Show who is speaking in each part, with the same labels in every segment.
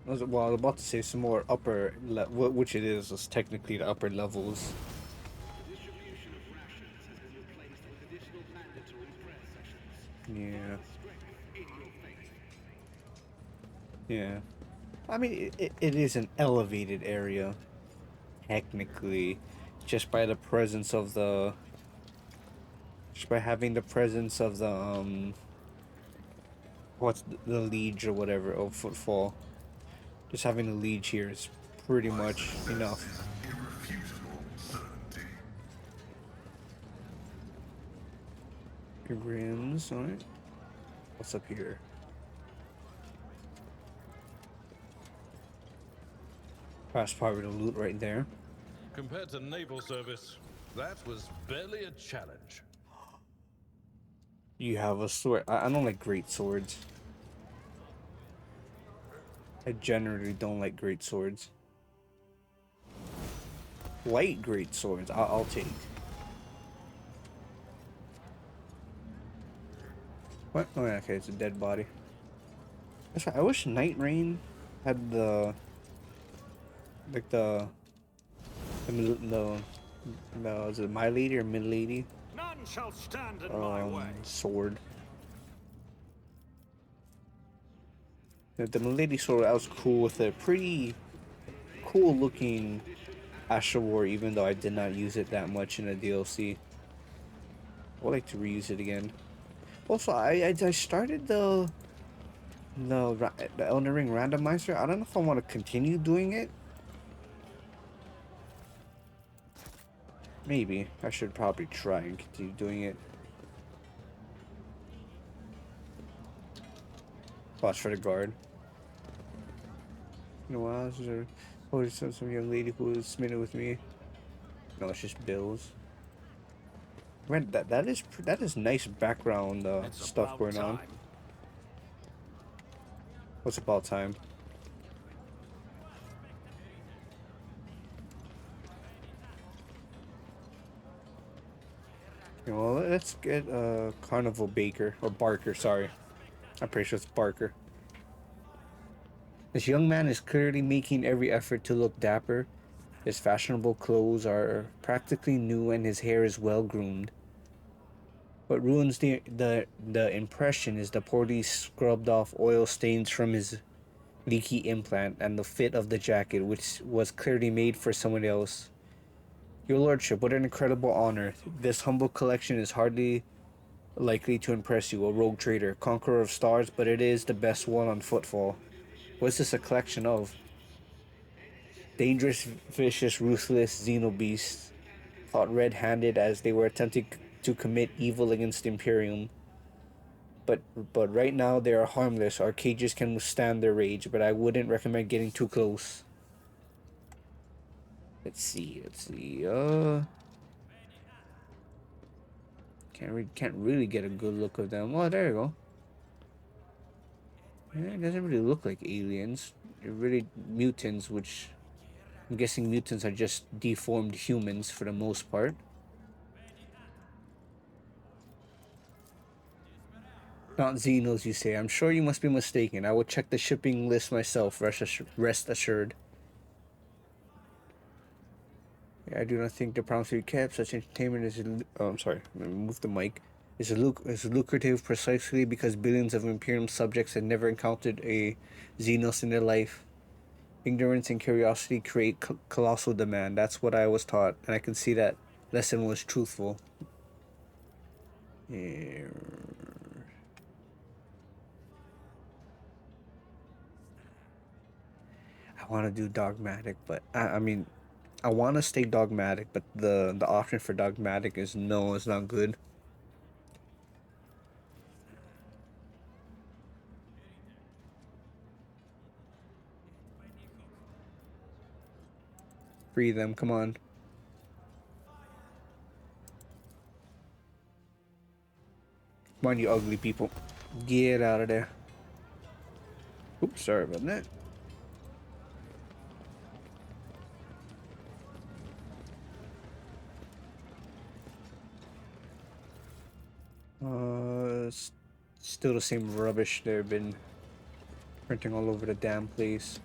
Speaker 1: Well, I was about to say some more which it is technically the upper levels. Yeah, yeah. I mean, it is an elevated area, technically, just by the presence of just by having the presence of what's the liege or whatever, of footfall. Just having a liege here is pretty
Speaker 2: My
Speaker 1: much
Speaker 2: success
Speaker 1: enough.
Speaker 2: is an irrefutable certainty.
Speaker 1: Grims, alright. What's up here? That's probably the loot right there.
Speaker 3: Compared to naval service, that was barely a challenge.
Speaker 1: You have a sword. I don't like great swords. I generally don't like great swords. Light great swords, I'll take. What? Oh, yeah, okay, it's a dead body. That's right. I wish Night Rain had like the is it my lady or mid lady?
Speaker 4: None shall stand in my way.
Speaker 1: Sword. The milady sword, I was cool with it. Pretty cool looking Asher War, even though I did not use it that much in the DLC. I would like to reuse it again. Also, I started the Elden Ring randomizer. I don't know if I want to continue doing it. Maybe I should probably try and continue doing it. Watch for the guard. You know what? Is there? Oh, there's some young lady who is smitten with me. No, it's just bills. Man, that is nice background
Speaker 4: It's
Speaker 1: stuff
Speaker 4: about
Speaker 1: going on.
Speaker 4: time.
Speaker 1: What's about time? You know, well, let's get Carnival Baker or Barker. Sorry, I'm pretty sure it's Barker. This young man is clearly making every effort to look dapper. His fashionable clothes are practically new, and his hair is well groomed. What ruins the impression is the poorly scrubbed off oil stains from his leaky implant and the fit of the jacket, which was clearly made for someone else. Your lordship, what an incredible honor. This humble collection is hardly likely to impress you, a rogue trader, conqueror of stars, but it is the best one on footfall. What's this a collection of? Dangerous, vicious, ruthless xenobeasts, caught red-handed as they were attempting to commit evil against the Imperium. But but right now they are harmless. Our cages can withstand their rage, but I wouldn't recommend getting too close. Let's see. Let's see. Can't really get a good look of them. Oh, there you go. Yeah, it doesn't really look like aliens. They're really mutants, which I'm guessing mutants are just deformed humans for the most part. Not Xenos, you say. I'm sure you must be mistaken. I will check the shipping list myself, rest assured. Yeah, I do not think the promise to be kept. Such entertainment is... Oh, I'm sorry. Let me move the mic. Is lucrative precisely because billions of Imperium subjects had never encountered a Xenos in their life. Ignorance and curiosity create colossal demand. That's what I was taught, and I can see that lesson was truthful. Yeah. I want to do dogmatic, but I mean, I want to stay dogmatic, but the option for dogmatic is no, it's not good. Free them, come on. Come on, you ugly people. Get out of there. Oops, sorry about that. Still the same rubbish they've been printing all over the damn place.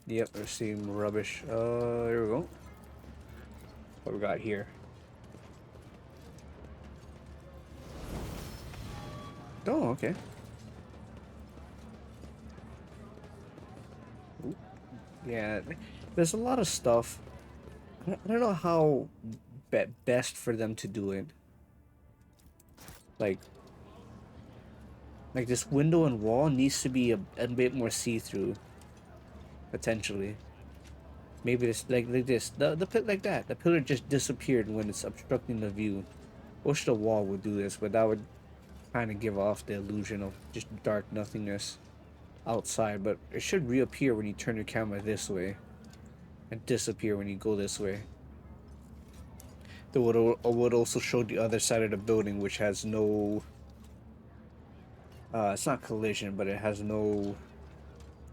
Speaker 1: Yep, we're seeing rubbish. Here we go. What we got here? Oh, okay. Ooh, yeah, there's a lot of stuff. I don't know how best for them to do it. Like, this window and wall needs to be a bit more see-through, potentially. Maybe it's like this. The pit like that. The pillar just disappeared when it's obstructing the view. Wish the wall would do this, but that would kind of give off the illusion of just dark nothingness outside. But it should reappear when you turn your camera this way, and disappear when you go this way. That would also show the other side of the building, which has no. It's not collision, but it has no.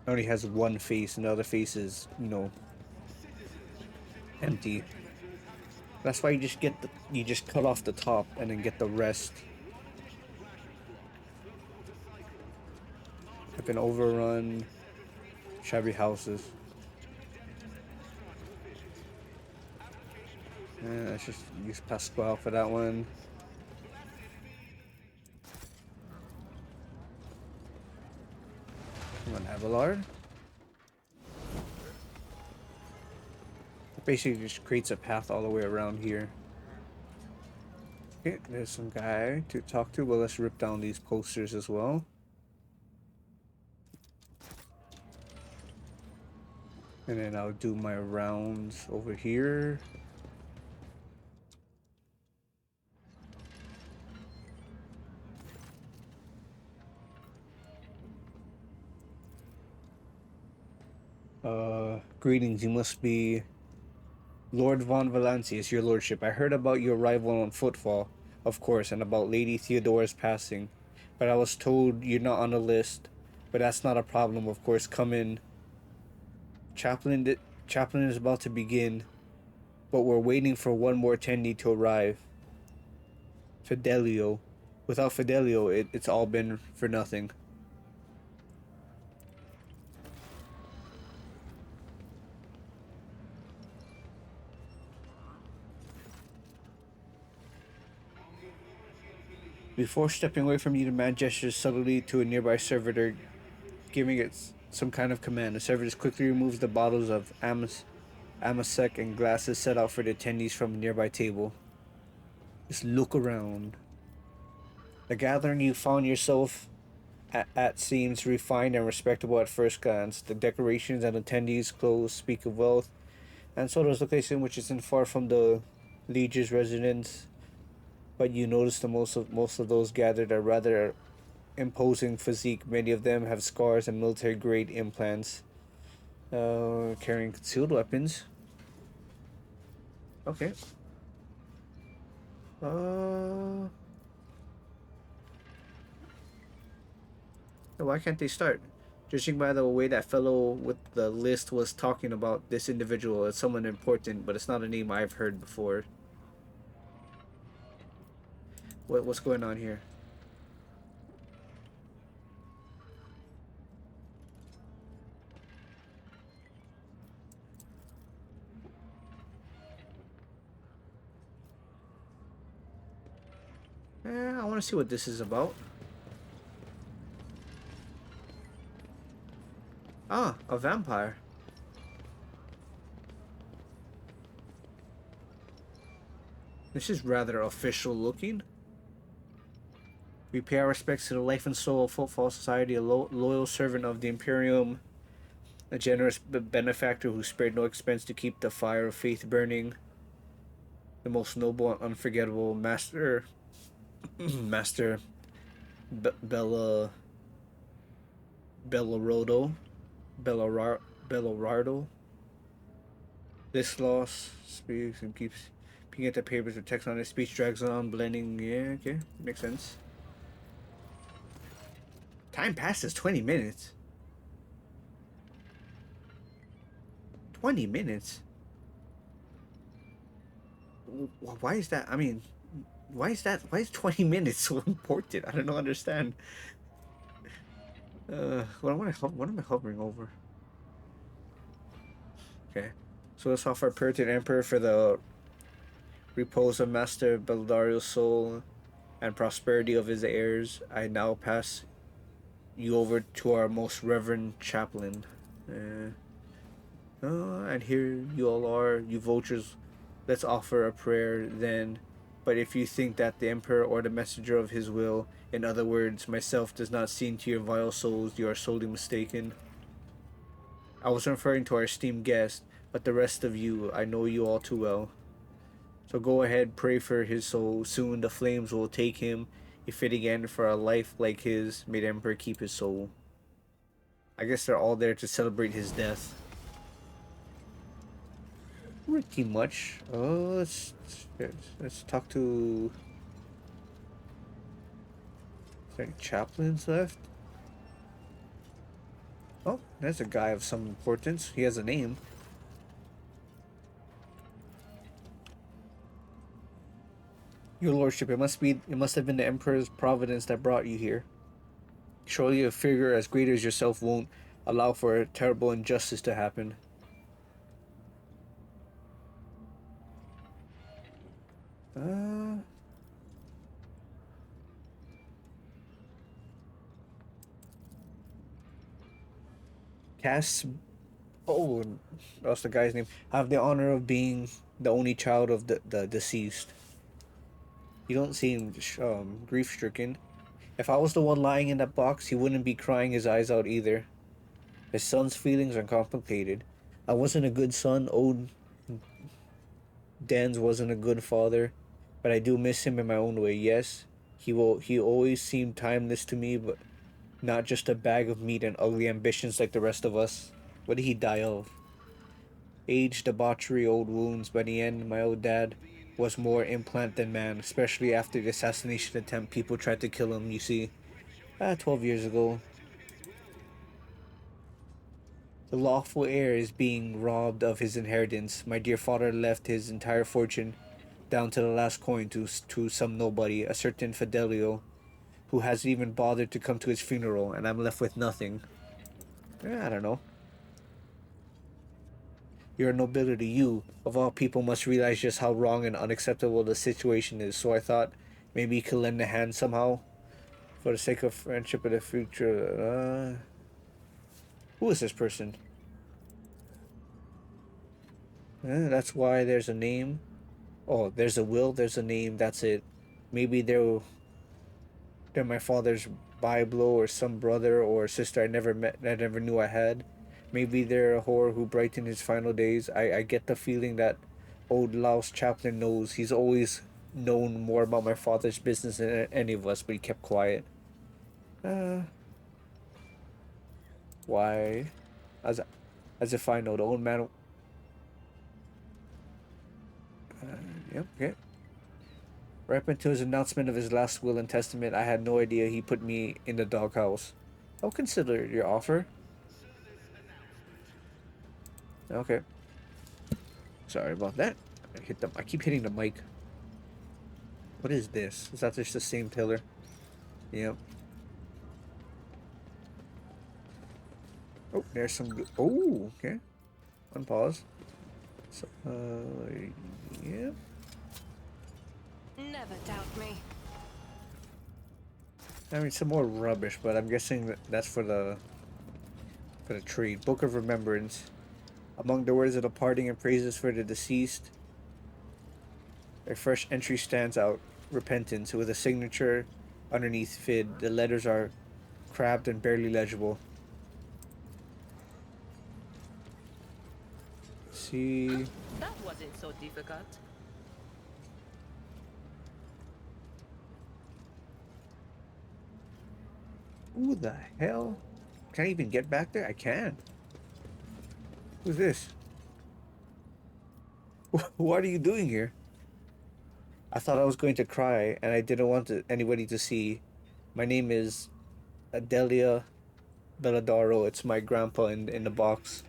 Speaker 1: It only has one face, and the other face is, empty. That's why you just cut off the top and then get the rest. Have been overrun. Shabby houses. Let's just use Pasquale for that one. Come on, Abelard. It basically just creates a path all the way around here. Okay, there's some guy to talk to. Well, let's rip down these posters as well. And then I'll do my rounds over here. Greetings, you must be Lord von Valancius, your lordship. I heard about your arrival on Footfall, of course, and about Lady Theodora's passing. But I was told you're not on the list. But that's not a problem, of course. Come in. Chaplain is about to begin, but we're waiting for one more attendee to arrive. Fidelio. Without Fidelio, it's all been for nothing. Before stepping away from you, the man gestures subtly to a nearby servitor, giving it some kind of command. The servitor quickly removes the bottles of Amasec and glasses set out for the attendees from a nearby table. Just look around. The gathering you found yourself at seems refined and respectable at first glance. The decorations and attendees' clothes speak of wealth, and so does the location, which isn't far from the Liege's residence. But you notice the most of those gathered are rather imposing physique. Many of them have scars and military-grade implants. Carrying concealed weapons. Okay. Why can't they start? Judging by the way that fellow with the list was talking about this individual, it's someone important, but it's not a name I've heard before. What's going on here? I want to see what this is about. Ah, a vampire. This is rather official looking. We pay our respects to the life and soul of Footfall Society, a loyal servant of the Imperium, a generous benefactor who spared no expense to keep the fire of faith burning. The most noble and unforgettable Master Bellarado. This loss speaks and keeps peeking at the papers with text on it. Speech drags on, blending. Yeah, okay, makes sense. Time passes 20 minutes. 20 minutes? Why is that? I mean, why is 20 minutes so important? I don't understand. What am I hovering over? Okay. So let's offer prayer to the Emperor for the repose of Master Beldario's soul and prosperity of his heirs. I now pass you over to our most reverend chaplain. And here you all are, you vultures. Let's offer a prayer then. But if you think that the Emperor or the messenger of his will, in other words, myself, does not see into your vile souls, you are sorely mistaken. I was referring to our esteemed guest, but the rest of you, I know you all too well. So go ahead, pray for his soul. Soon the flames will take him. If fitting end for a life like his, may the Emperor keep his soul. I guess they're all there to celebrate his death. Pretty much. Let's talk to. Is there any chaplains left? Oh, there's a guy of some importance. He has a name. Your lordship, it must have been the Emperor's providence that brought you here. Surely a figure as great as yourself won't allow for a terrible injustice to happen. Uh, Cass. Oh, that's the guy's name. I have the honor of being the only child of the deceased. You don't seem grief stricken. If I was the one lying in that box, he wouldn't be crying his eyes out either. His son's feelings are complicated. I wasn't a good son. Old Dan's wasn't a good father, but I do miss him in my own way. Yes, he always seemed timeless to me, but not just a bag of meat and ugly ambitions like the rest of us. What did he die of? Age, debauchery, old wounds. By the end, my old dad was more implant than man, especially after the assassination attempt. People tried to kill him, you see. 12 years ago. The lawful heir is being robbed of his inheritance. My dear father left his entire fortune, down to the last coin, to some nobody, a certain Fidelio, who hasn't even bothered to come to his funeral, and I'm left with nothing. I don't know. Your nobility, you, of all people, must realize just how wrong and unacceptable the situation is, so I thought maybe you could lend a hand somehow, for the sake of friendship in the future. Who is this person? That's why there's a name. Oh, there's a will, there's a name, that's it. Maybe they're my father's Biblo or some brother or sister I never met, I never knew I had. Maybe they're a whore who brightened his final days. I get the feeling that old Laos Chaplain knows. He's always known more about my father's business than any of us, but he kept quiet. Uh, why? As, as if I know. The old man. Yep, okay. Right up until his announcement of his last will and testament, I had no idea he put me in the doghouse. I'll consider your offer. Okay. Sorry about that. I keep hitting the mic. What is this? Is that just the same pillar? Yep. Oh, there's some good. Oh, okay. Unpause. So, yep.
Speaker 5: Never doubt me.
Speaker 1: I mean, some more rubbish, but I'm guessing that's for the trade. Book of Remembrance. Among the words of the parting and praises for the deceased, a fresh entry stands out. Repentance, with a signature underneath Fid. The letters are crabbed and barely legible. See.
Speaker 5: That wasn't so difficult.
Speaker 1: Who the hell? Can I even get back there? I can. Who's this? What are you doing here? I thought I was going to cry, and I didn't want anybody to see. My name is Adelia Belladaro. It's my grandpa in the box.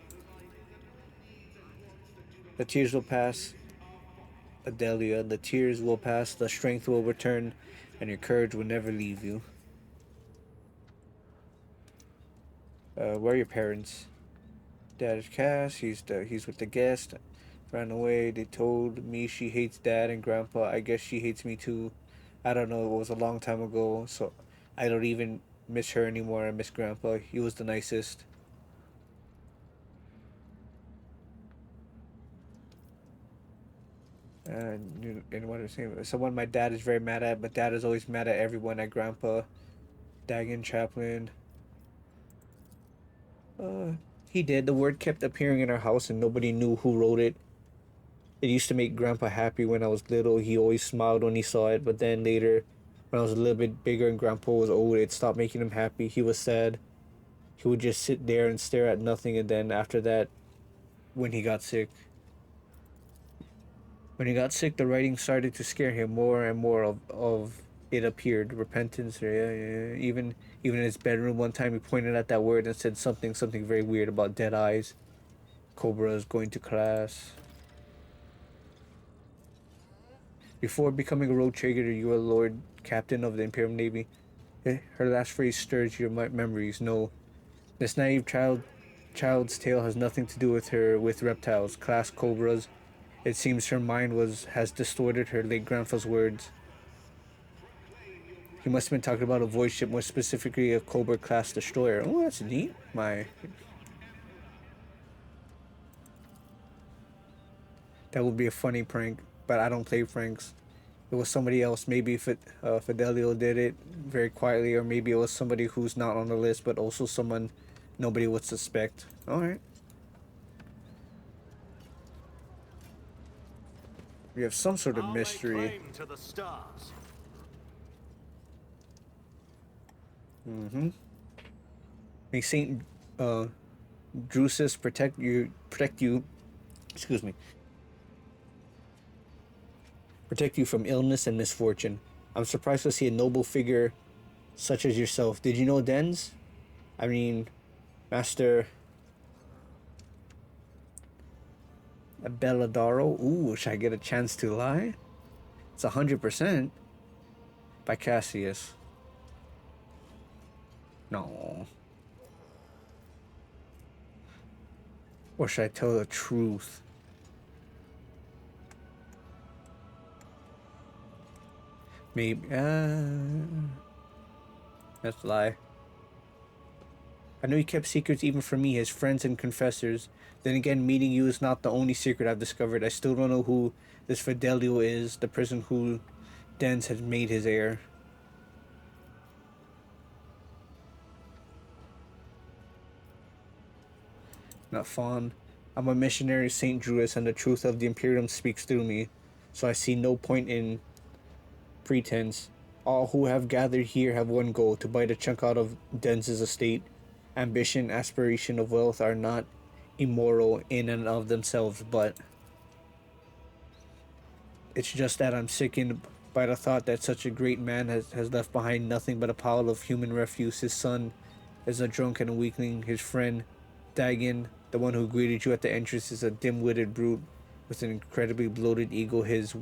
Speaker 1: The tears will pass, Adelia. The tears will pass, the strength will return, and your courage will never leave you. Where are your parents? Dad is Cass. He's with the guest. Ran away. They told me she hates Dad and Grandpa. I guess she hates me too. I don't know. It was a long time ago, so I don't even miss her anymore. I miss Grandpa. He was the nicest. And what was saying? Someone my dad is very mad at, but Dad is always mad at everyone. At Grandpa, Dagon Chaplin. Uh, he did. The word kept appearing in our house, and nobody knew who wrote it. It used to make Grandpa happy when I was little. He always smiled when he saw it, but then later, when I was a little bit bigger and Grandpa was old, it stopped making him happy. He was sad. He would just sit there and stare at nothing, and then after that, when he got sick, the writing started to scare him more and more of it appeared. Repentance, yeah. Even in his bedroom one time he pointed at that word and said something very weird about dead eyes, cobras, going to class. Before becoming a road trader, you were Lord Captain of the Imperial Navy. Her last phrase stirs your memories. No, this naive child's tale has nothing to do with reptiles, class cobras. It seems her mind has distorted her late grandpa's words. He must have been talking about a void ship, more specifically a Cobra class destroyer. Oh, that's neat. That would be a funny prank, but I don't play pranks. It was somebody else. Maybe Fidelio did it very quietly, or maybe it was somebody who's not on the list, but also someone nobody would suspect. All right. We have some sort of
Speaker 4: I'll lay
Speaker 1: mystery.
Speaker 4: claim to the stars.
Speaker 1: Mm-hmm. May Saint Drusus protect you. Excuse me. Protect you from illness and misfortune. I'm surprised to see a noble figure such as yourself. Did you know Dens? I mean, Master Belladaro. Ooh, should I get a chance to lie? It's 100% by Cassius. No. Or should I tell the truth? Maybe. That's a lie. I know he kept secrets even from me, his friends and confessors. Then again, meeting you is not the only secret I've discovered. I still don't know who this Fidelio is, the person who Dens has made his heir. Not Fawn. I'm a missionary of St. Drusus, and the truth of the Imperium speaks through me, so I see no point in pretense. All who have gathered here have one goal, to bite a chunk out of Dens's estate. Ambition, aspiration of wealth are not immoral in and of themselves, but it's just that I'm sickened by the thought that such a great man has left behind nothing but a pile of human refuse. His son is a drunk and a weakling. His friend, Dagon, the one who greeted you at the entrance, is a dim-witted brute with an incredibly bloated ego. His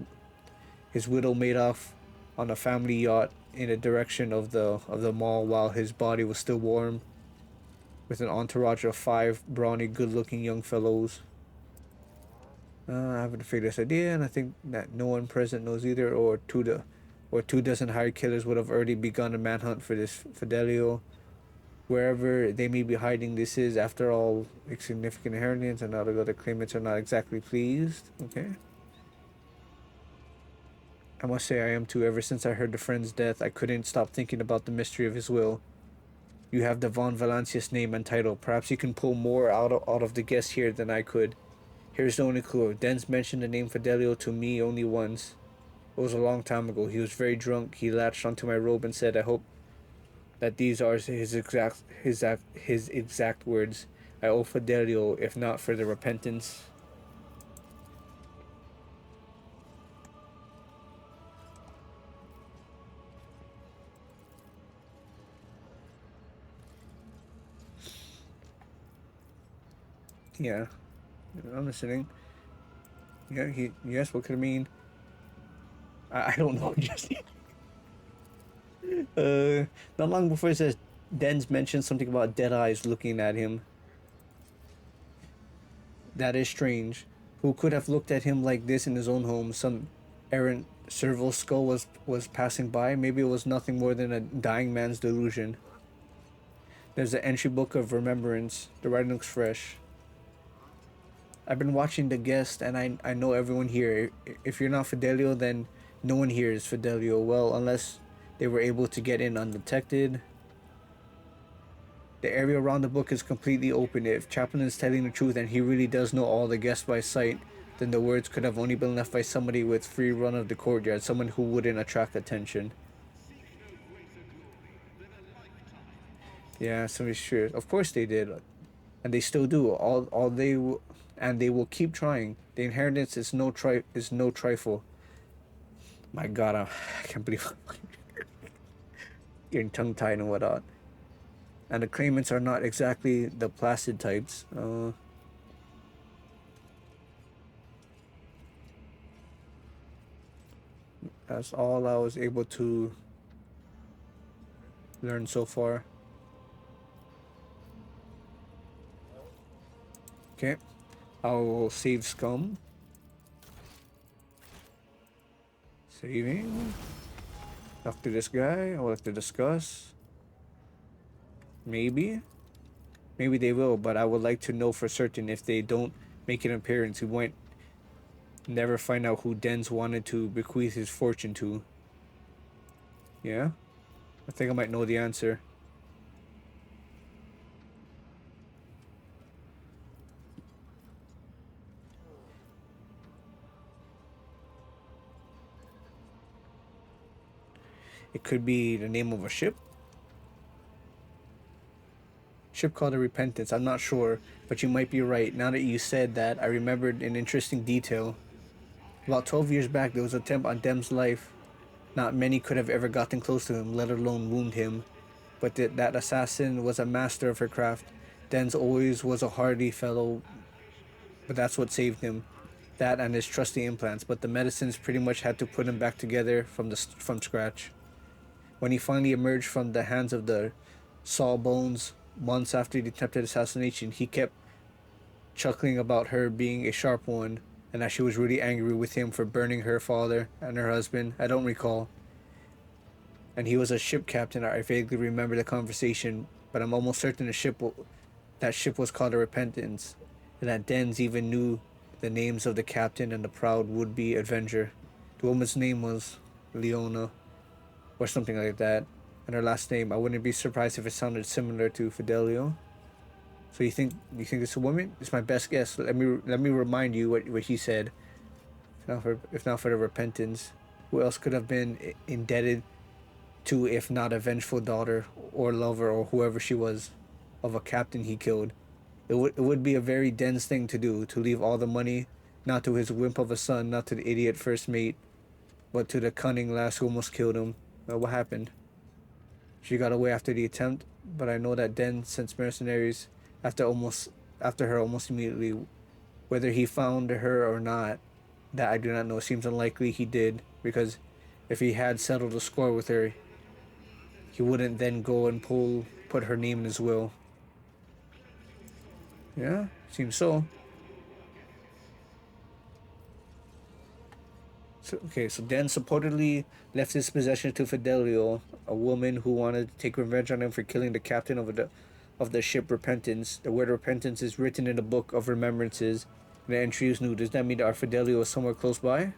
Speaker 1: widow made off on a family yacht in the direction of the mall while his body was still warm, with an entourage of 5 brawny, good-looking young fellows. I haven't figured this idea, and I think that no one present knows either, or 2 dozen hired killers would have already begun a manhunt for this Fidelio. Wherever they may be hiding, this is, after all, a significant inheritance, and all the other claimants are not exactly pleased. Okay. I must say I am too. Ever since I heard the friend's death, I couldn't stop thinking about the mystery of his will. You have the Von Valancius name and title. Perhaps you can pull more out of the guest here than I could. Here's the only clue. Dens mentioned the name Fidelio to me only once. It was a long time ago. He was very drunk. He latched onto my robe and said, "I hope that these are his exact words. I owe Fidelio, if not for the repentance." Yeah, I'm listening. Yeah, yes, what could it mean? I don't know. Just not long before it says Dens mentioned something about dead eyes looking at him. That is strange. Who could have looked at him like this in his own home? Some errant serval skull was passing by. Maybe it was nothing more than a dying man's delusion. There's the entry book of remembrance. The writing looks fresh. I've been watching the guest, and I know everyone here. If you're not Fidelio, then no one here is Fidelio. Well, unless they were able to get in undetected. The area around the book is completely open. If Chaplin is telling the truth and he really does know all the guests by sight, then the words could have only been left by somebody with free run of the courtyard, someone who wouldn't attract attention. Yeah, somebody's sure. Of course they did, and they still do. And they will keep trying. The inheritance is no trifle. My God, I can't believe getting tongue tied and whatnot. And the claimants are not exactly the placid types. That's all I was able to learn so far. Okay, I will save scum. Saving. After this guy, I will have to discuss. Maybe they will, but I would like to know for certain. If they don't make an appearance, we might never find out who Dens wanted to bequeath his fortune to. Yeah? I think I might know the answer. It could be the name of a ship. Ship called the Repentance. I'm not sure, but you might be right. Now that you said that, I remembered an interesting detail. About 12 years back, there was an attempt on Dem's life. Not many could have ever gotten close to him, let alone wound him. But that assassin was a master of her craft. Den's always was a hardy fellow, but that's what saved him. That and his trusty implants. But the medicines pretty much had to put him back together from scratch. When he finally emerged from the hands of the Sawbones, months after the attempted assassination, he kept chuckling about her being a sharp one, and that she was really angry with him for burning her father and her husband. I don't recall. And he was a ship captain. I vaguely remember the conversation, but I'm almost certain that ship was called the Repentance, and that Dens even knew the names of the captain and the proud would-be avenger. The woman's name was Leona, or something like that, and her last name, I wouldn't be surprised if it sounded similar to Fidelio. So you think it's a woman? It's my best guess. Let me remind you what he said. If not for the Repentance, who else could have been indebted to, if not a vengeful daughter or lover or whoever she was, of a captain he killed? It would be a very dense thing to do, to leave all the money, not to his wimp of a son, not to the idiot first mate, but to the cunning lass who almost killed him. What happened? She got away after the attempt, but I know that Den sent mercenaries after her almost immediately. Whether he found her or not, that I do not know. Seems unlikely he did, because if he had settled the score with her, he wouldn't then go and put her name in his will. Yeah, seems so. So Dan supportedly left his possession to Fidelio, a woman who wanted to take revenge on him for killing the captain of the ship Repentance. The word Repentance is written in the book of remembrances, and the entry is new. Does that mean our Fidelio is somewhere close by?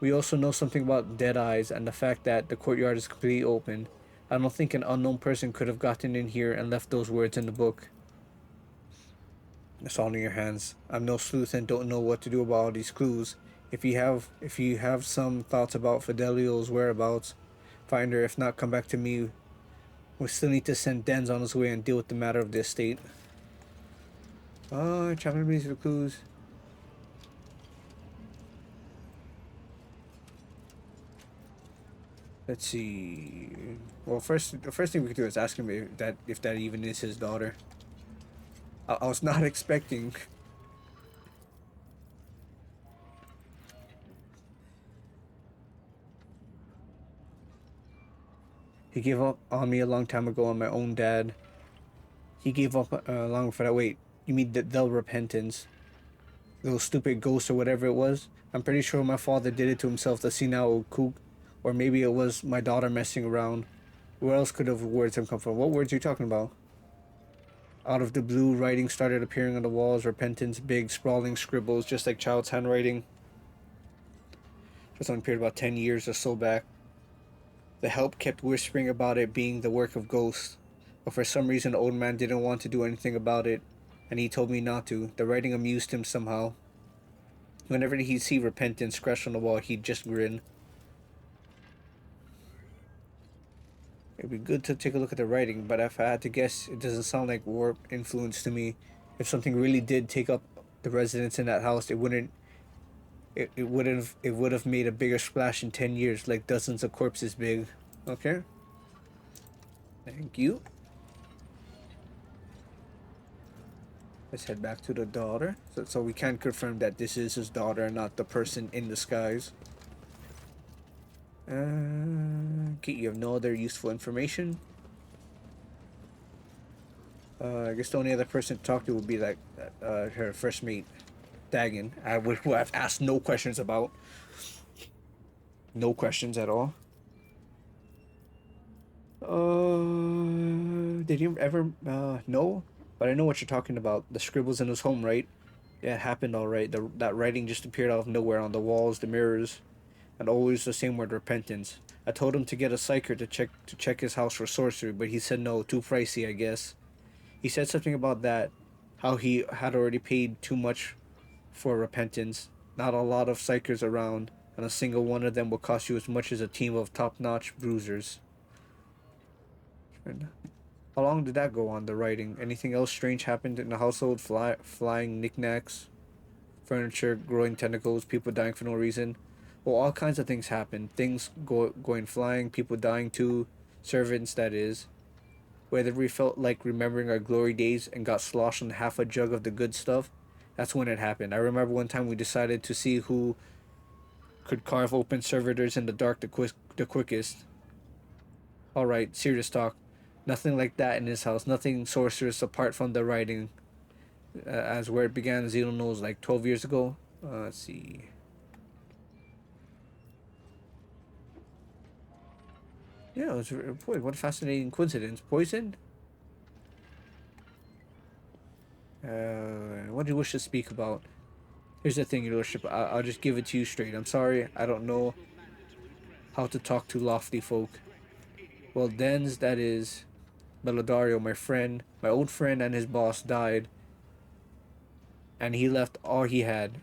Speaker 1: We also know something about dead eyes and the fact that the courtyard is completely open. I don't think an unknown person could have gotten in here and left those words in the book. It's all in your hands. I'm no sleuth and don't know what to do about all these clues. If you have some thoughts about Fidelio's whereabouts, find her. If not, come back to me. We still need to send Dens on his way and deal with the matter of the estate. Oh, chapter reads the clues. Let's see. Well, the first thing we could do is ask him if that even is his daughter. I was not expecting. He gave up on me a long time ago, on my own dad. He gave up long before that. Wait, You mean the repentance? Those stupid ghosts or whatever it was? I'm pretty sure my father did it to himself to see now old kook. Or maybe it was my daughter messing around. Where else could the words have come from? What words are you talking about? Out of the blue, writing started appearing on the walls. Repentance, big, sprawling scribbles, just like child's handwriting. First one appeared about 10 years or so back. The help kept whispering about it being the work of ghosts. But for some reason, the old man didn't want to do anything about it. And he told me not to. The writing amused him somehow. Whenever he'd see repentance scratched on the wall, he'd just grin. It'd be good to take a look at the writing, but if I had to guess, it doesn't sound like warp influence to me. If something really did take up the residence in that house, it wouldn't. It would have made a bigger splash in 10 years, like dozens of corpses big. Okay. Thank you. Let's head back to the daughter. So we can confirm that this is his daughter, not the person in disguise. Okay, you have no other useful information. I guess the only other person to talk to would be like her first mate, Dagon. Who I've asked no questions about. No questions at all. Did you ever? No, but I know what you're talking about. The scribbles in his home, right? Yeah, it happened all right. That writing just appeared out of nowhere on the walls, the mirrors, and always the same word: repentance. I told him to get a psyker to check his house for sorcery, but he said no, too pricey, I guess. He said something about that, how he had already paid too much for repentance. Not a lot of psychers around, and a single one of them will cost you as much as a team of top-notch bruisers. How long did that go on, the writing? Anything else strange happened in the household? Flying knickknacks, furniture, growing tentacles, people dying for no reason? Well, all kinds of things happened. Things going flying, people dying too, servants, that is. Whether we felt like remembering our glory days and got sloshed on half a jug of the good stuff, that's when it happened. I remember one time we decided to see who could carve open servitors in the dark the quickest. Alright, serious talk. Nothing like that in his house. Nothing sorcerous apart from the writing. As where it began, Zeno knows, like 12 years ago. Let's see. Yeah, it was, boy, what a fascinating coincidence. Poison? What do you wish to speak about? Here's the thing, your lordship. I'll just give it to you straight. I'm sorry, I don't know how to talk to lofty folk. Well, Dens, that is, Belodario, my old friend and his boss died. And he left all he had.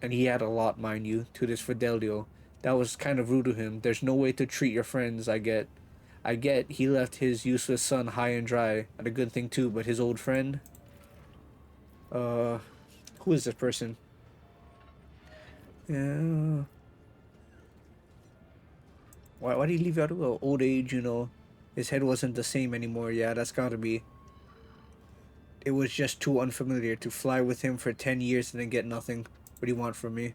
Speaker 1: And he had a lot, mind you, to this Fidelio. That was kind of rude of him. There's no way to treat your friends, I get. I get he left his useless son high and dry. And a good thing too, but his old friend? Who is this person? Yeah. Why did he leave out of old age, you know? His head wasn't the same anymore. Yeah, that's gotta be. It was just too unfamiliar to fly with him for 10 years and then get nothing. What do you want from me?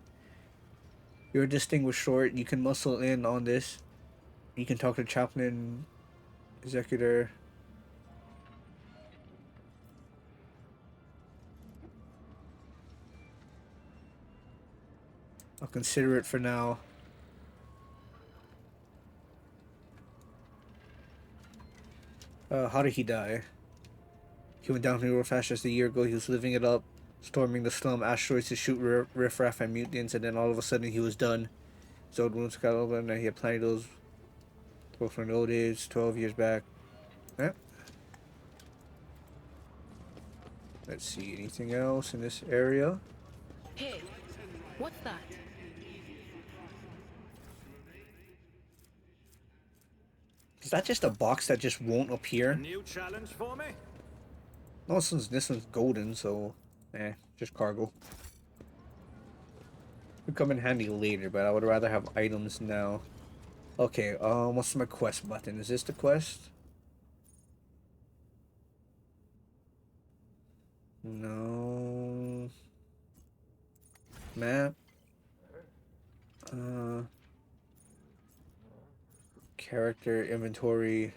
Speaker 1: You're a distinguished short. You can muscle in on this. You can talk to chaplain, executor. I'll consider it for now. How did he die? He went down here real fast just a year ago. He was living it up, storming the slum, asteroids to shoot riffraff and mutants, and then all of a sudden he was done. His old wounds got over, and he had plenty of those both from the old days, 12 years back. Yeah. Let's see, anything else in this area?
Speaker 5: Hey, what's that?
Speaker 1: Is that just a box that just won't appear?
Speaker 4: New challenge for me?
Speaker 1: No, this one's golden, so just cargo. Would come in handy later, but I would rather have items now. Okay, what's my quest button? Is this the quest? No. Map. Character, inventory,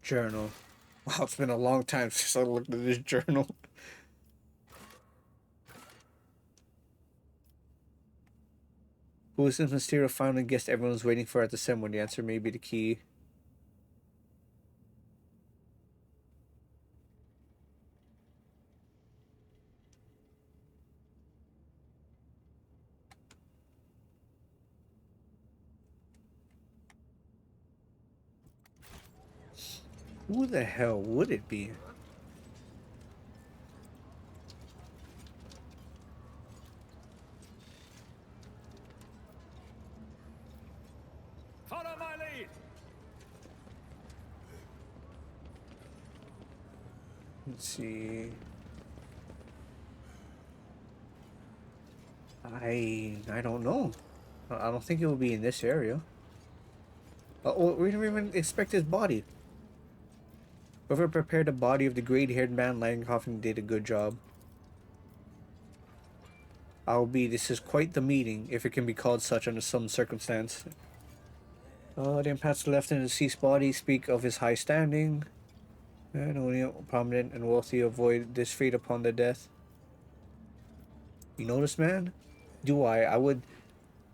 Speaker 1: journal. Wow, it's been a long time since I looked at this journal. Who is this mysterious final guest everyone's waiting for at the ceremony? The answer may be the key. Who the hell would it be?
Speaker 4: Follow my lead.
Speaker 1: Let's see. I don't know. I don't think it will be in this area. Oh, we didn't even expect his body. Whoever prepared the body of the gray-haired man lying in the coffin did a good job. This is quite the meeting, if it can be called such under some circumstance. The impacts left in the deceased body speak of his high standing, and only prominent and wealthy avoid this fate upon their death. You know this man? Do I? I would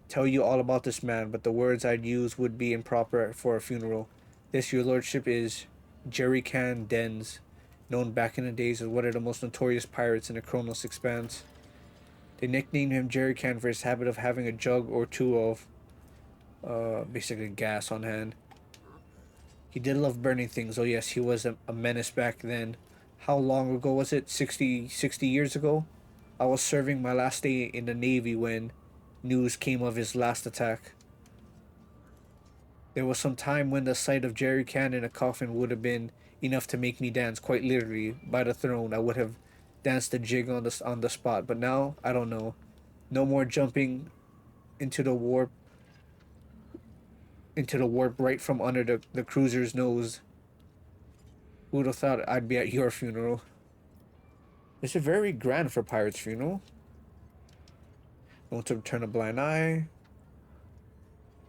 Speaker 1: tell you all about this man, but the words I'd use would be improper for a funeral. This, your lordship, is Jerry Can Dens, known back in the days as one of the most notorious pirates in the Kronos Expanse. They nicknamed him Jerry Can for his habit of having a jug or two of, basically gas on hand. He did love burning things. Oh yes, he was a menace back then. How long ago was it? 60 years ago? I was serving my last day in the Navy when news came of his last attack. There was some time when the sight of Jerry Can in a coffin would have been enough to make me dance, quite literally, by the throne. I would have danced a jig on the spot, but now, I don't know. No more jumping into the warp right from under the cruiser's nose. Who would have thought I'd be at your funeral? It's a very grand for pirate's funeral. Don't to turn a blind eye.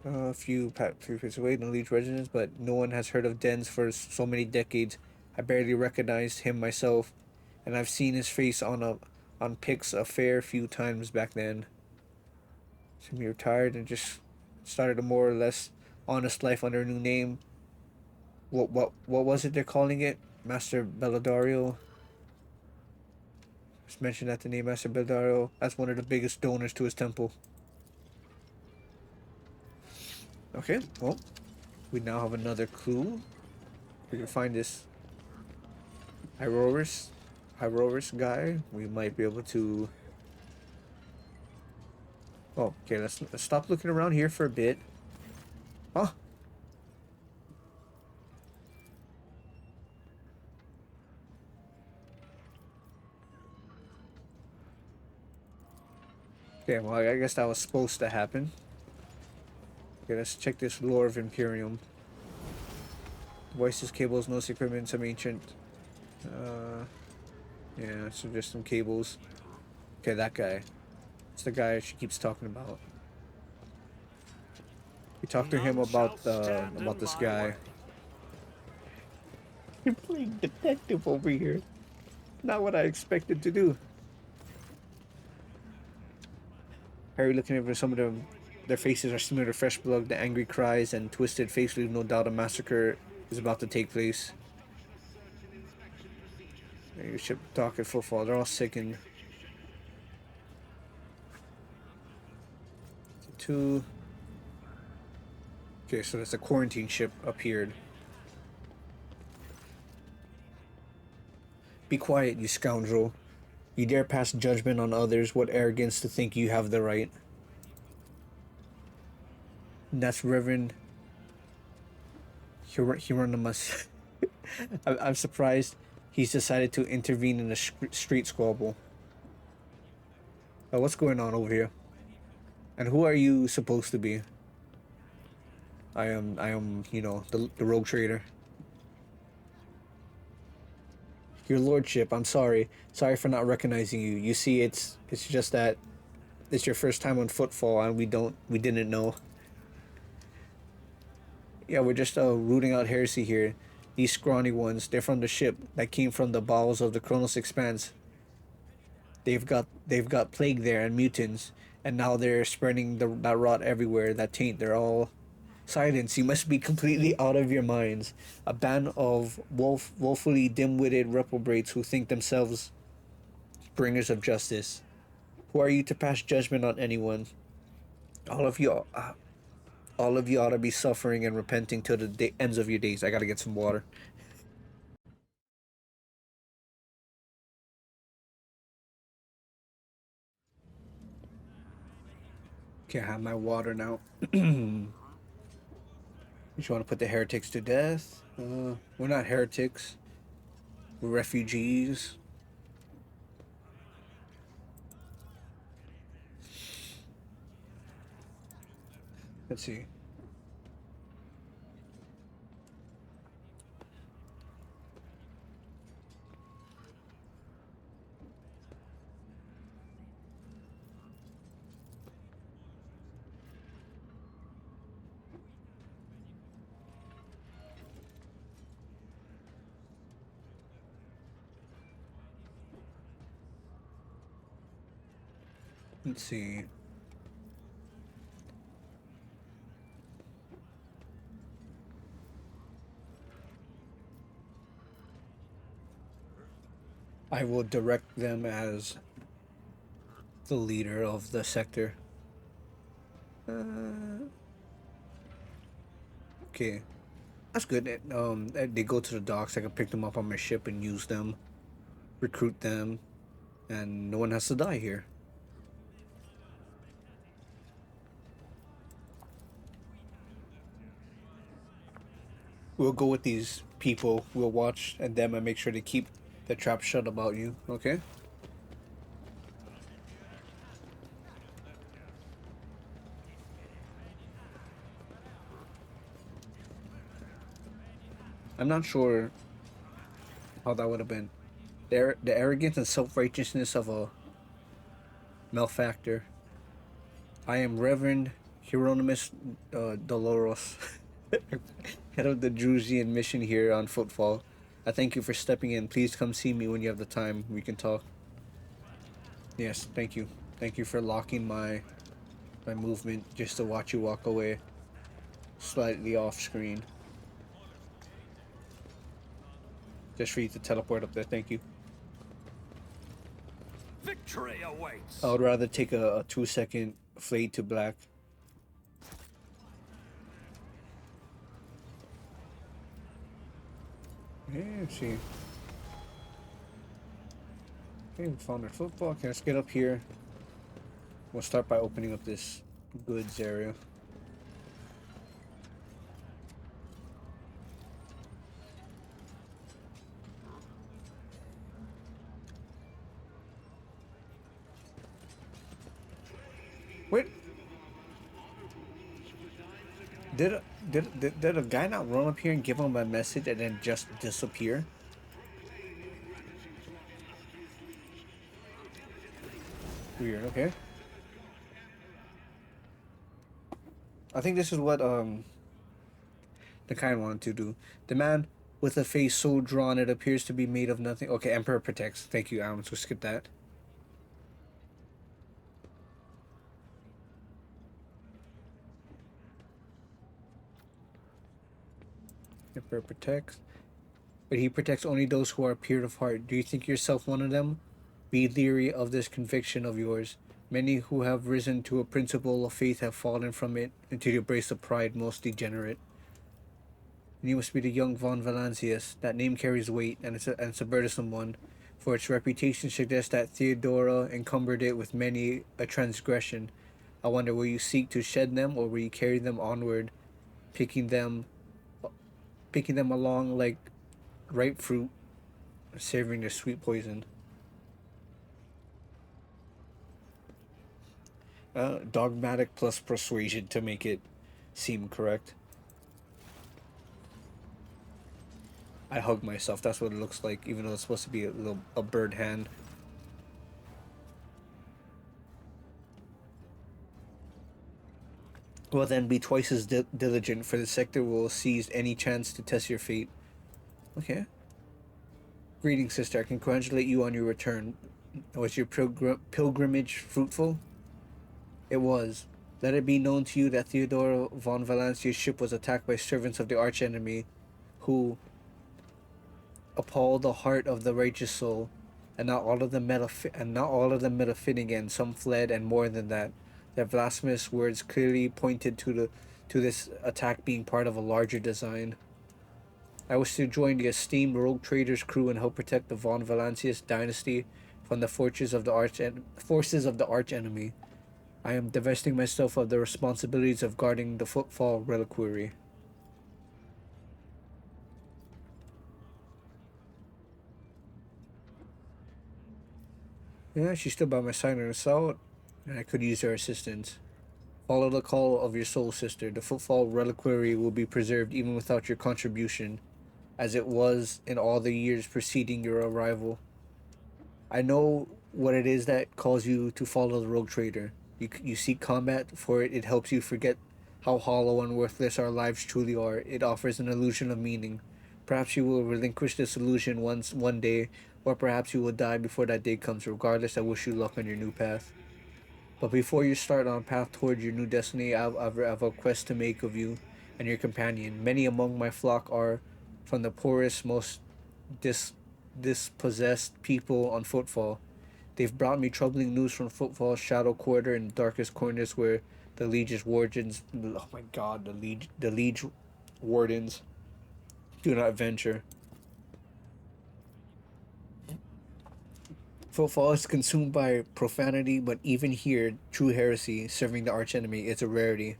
Speaker 1: A few feet away in the Leech residence, but no one has heard of Dens for so many decades. I barely recognized him myself, and I've seen his face on pics a fair few times back then. So he retired and just started a more or less honest life under a new name. What was it they're calling it? Master Bellodario. Just mentioned that the name Master Bellodario as one of the biggest donors to his temple. Okay, well, we now have another clue. We can find this Hyroris guy. We might be able to. Oh, okay. Let's stop looking around here for a bit. Oh. Okay, well, I guess that was supposed to happen. Okay, let's check this lore of Imperium. Voices, cables, notes, equipment, some ancient. Yeah, so just some cables. Okay, that guy. It's the guy she keeps talking about. We talked to him about this guy. You're playing detective over here. Not what I expected to do. Harry looking over some of them. Their faces are similar to fresh blood. The angry cries and twisted face leave no doubt a massacre is about to take place. Your ship dock at full fall. They're all sickened. 2. Okay, so that's a quarantine ship appeared. Be quiet, you scoundrel. You dare pass judgment on others. What arrogance to think you have the right. And that's Reverend Hieronymus. I'm surprised he's decided to intervene in a street squabble. What's going on over here? And who are you supposed to be? I am, you know, the Rogue Trader. Your Lordship, I'm sorry. Sorry for not recognizing you. You see, it's just that it's your first time on Footfall, and we didn't know. Yeah, we're just rooting out heresy here. These scrawny ones, they're from the ship that came from the bowels of the Kronos Expanse. They've got plague there and mutants, and now they're spreading that rot everywhere, that taint. They're all silence. You must be completely out of your minds. A band of woefully dim-witted reprobates who think themselves bringers of justice. Who are you to pass judgment on anyone? All of you, all of you ought to be suffering and repenting till the ends of your days. I gotta get some water. Okay, I have my water now. You just want to put the heretics to death? We're not heretics. We're refugees. Let's see. Let's see. I will direct them as the leader of the sector. Okay, that's good. They go to the docks. I can pick them up on my ship and use them, recruit them, and no one has to die here. We'll go with these people. We'll watch and them and make sure to keep the trap shut about you. Okay. I'm not sure how that would have been. The arrogance and self righteousness of a malefactor. I am Reverend Hieronymus Dolores, head of the Drusian mission here on Footfall. I thank you for stepping in. Please come see me when you have the time. We can talk. Yes, thank you. Thank you for locking my movement just to watch you walk away, slightly off screen, just for you to teleport up there. Thank you.
Speaker 4: Victory awaits.
Speaker 1: I would rather take a 2 second fade to black. Yeah, let's see. Okay, we found our football. Okay, let's get up here. We'll start by opening up this goods area. Wait. Did a, did a guy not run up here and give him a message and then just disappear? Weird, okay. I think this is what the kind wanted to do. The man with a face so drawn it appears to be made of nothing. Okay, Emperor protects. Thank you, Alan. So skip that. Emperor protects. But he protects only those who are pure of heart. Do you think yourself one of them? Be leery of this conviction of yours. Many who have risen to a principle of faith have fallen from it into the embrace of pride most degenerate. And you must be the young von Valancius. That name carries weight, and it's a burdensome one, for its reputation suggests that Theodora encumbered it with many a transgression. I wonder, will you seek to shed them, or will you carry them onward, picking them, picking them along like ripe fruit, savoring their sweet poison? Dogmatic plus persuasion to make it seem correct. I hug myself. That's what it looks like, even though it's supposed to be a bird hand. Well, then be twice as diligent, for the sector will seize any chance to test your fate. Okay. Greetings, sister. I congratulate you on your return. Was your pilgrimage fruitful? It was. Let it be known to you that Theodore von Valancia's ship was attacked by servants of the archenemy, who appalled the heart of the righteous soul, and not all of them met a fitting end. Some fled, and more than that, their blasphemous words clearly pointed to this attack being part of a larger design. I was to join the esteemed Rogue Trader's crew and help protect the von Valancius dynasty from the forces of the arch enemy. I am divesting myself of the responsibilities of guarding the Footfall Reliquary. Yeah, she's still by my side in assault, and I could use her assistance. Follow the call of your soul, sister. The Footfall Reliquary will be preserved even without your contribution, as it was in all the years preceding your arrival. I know what it is that calls you to follow the Rogue Trader. You seek combat, for it helps you forget how hollow and worthless our lives truly are. It offers an illusion of meaning. Perhaps you will relinquish this illusion one day, or perhaps you will die before that day comes. Regardless, I wish you luck on your new path. But before you start on a path toward your new destiny, I've a quest to make of you and your companion. Many among my flock are from the poorest, most dis- dispossessed people on Footfall. They've brought me troubling news from Footfall's shadow quarter and darkest corners where the Liege's wardens, oh my god, the Liege wardens do not venture. Footfall is consumed by profanity, but even here, true heresy, serving the archenemy, is a rarity.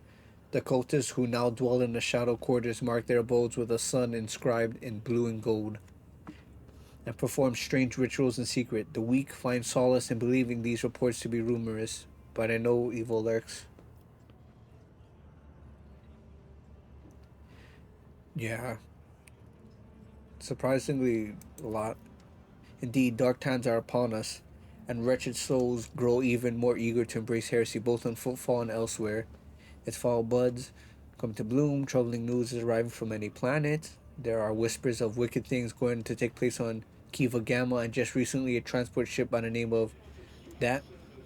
Speaker 1: The cultists who now dwell in the shadow quarters mark their abodes with a sun inscribed in blue and gold, and perform strange rituals in secret. The weak find solace in believing these reports to be rumorous, but I know evil lurks. Yeah, surprisingly a lot. Indeed, dark times are upon us, and wretched souls grow even more eager to embrace heresy both on Footfall and elsewhere. Its fall buds come to bloom, troubling news is arriving from many planets. There are whispers of wicked things going to take place on Kiva Gamma, and just recently a transport ship by the name of that,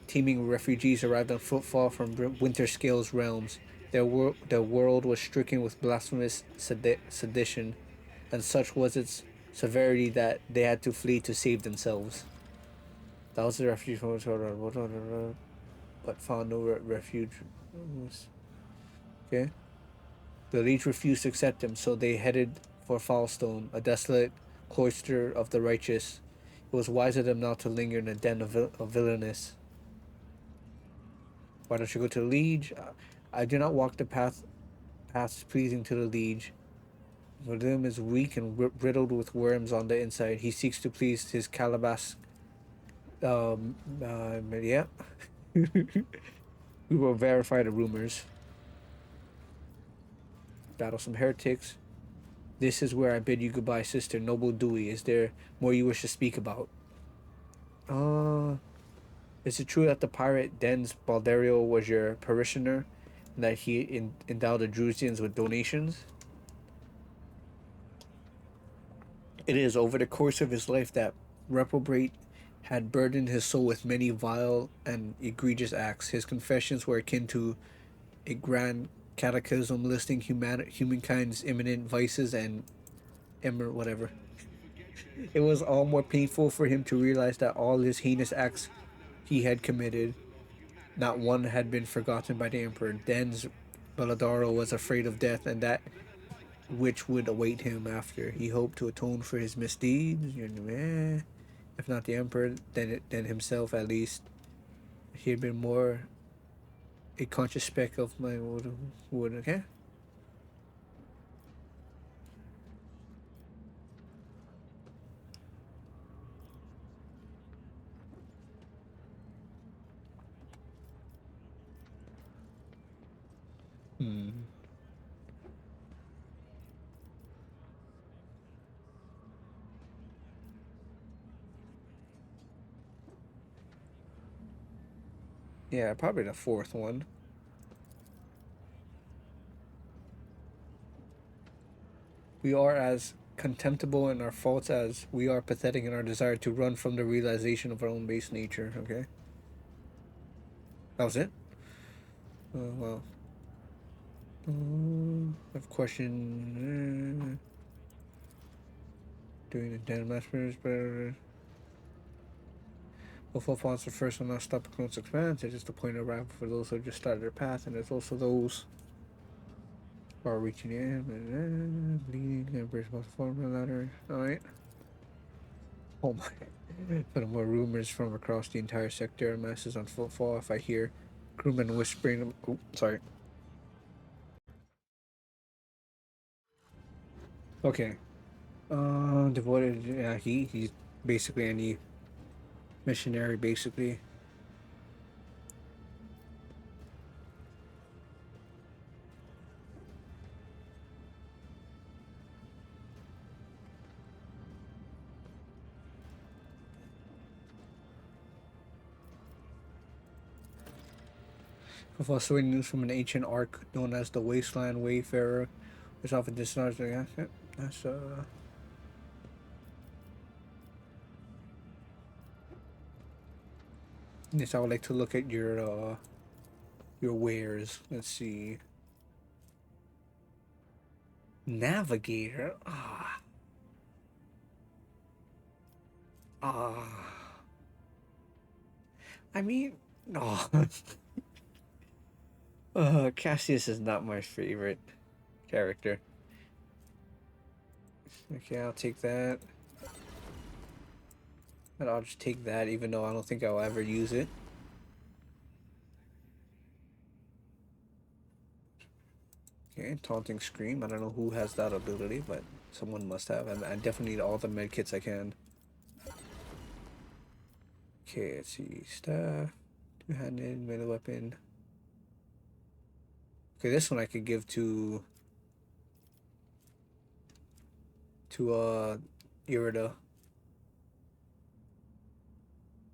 Speaker 1: teeming with refugees, arrived on Footfall from Winter Scale's realms. Their world was stricken with blasphemous sedition, and such was its severity that they had to flee to save themselves. Thousands of refugees from but found no refuge. Okay. The Leech refused to accept him, so they headed for Falstone, a desolate cloister of the righteous. It was wise of them not to linger in a den of villainous. Why don't you go to the Liege? I do not walk the paths pleasing to the Liege. For them is weak and riddled with worms on the inside. He seeks to please his calabash. Yeah. We will verify the rumors. Battle some heretics. This is where I bid you goodbye, sister. Noble Dewey. Is there more you wish to speak about? Uh, is it true that the pirate Dens Balderio was your parishioner, and that he endowed the Drusians with donations? It is. Over the course of his life, that reprobate had burdened his soul with many vile and egregious acts. His confessions were akin to a grand catechism listing humankind's imminent vices and whatever. It was all more painful for him to realize that all his heinous acts he had committed, not one had been forgotten by the emperor. Den's Belladaro was afraid of death and that which would await him after. He hoped to atone for his misdeeds. If not the emperor, then himself at least. He had been more a conscious speck of my wood. Okay. Hmm. Yeah, probably the fourth one. We are as contemptible in our faults as we are pathetic in our desire to run from the realization of our own base nature. Okay, that was it. Well. I've questioned doing the dead masters, but before fonts the first one not stop clones expands, it's just a point of ramp for those who just started their path, and there's also those who are reaching the end, bleeding, and embrace most form ladder. Alright. Oh my. But more rumors from across the entire sector, masses on footfall if I hear crewmen whispering. Oh, sorry. Okay. Devoted. Yeah, he's basically any missionary, basically. Of also news from an ancient ark known as the Wasteland Wayfarer, which often discharged. Yeah, that's Yes, I would like to look at your wares. Let's see. Navigator. Ah. I mean, no. Cassius is not my favorite character. Okay, I'll take that. And I'll just take that, even though I don't think I'll ever use it. Okay, Taunting Scream. I don't know who has that ability, but someone must have. And I definitely need all the medkits I can. Okay, let's see. Staff. Two-handed, melee weapon. Okay, this one I could give to Irida.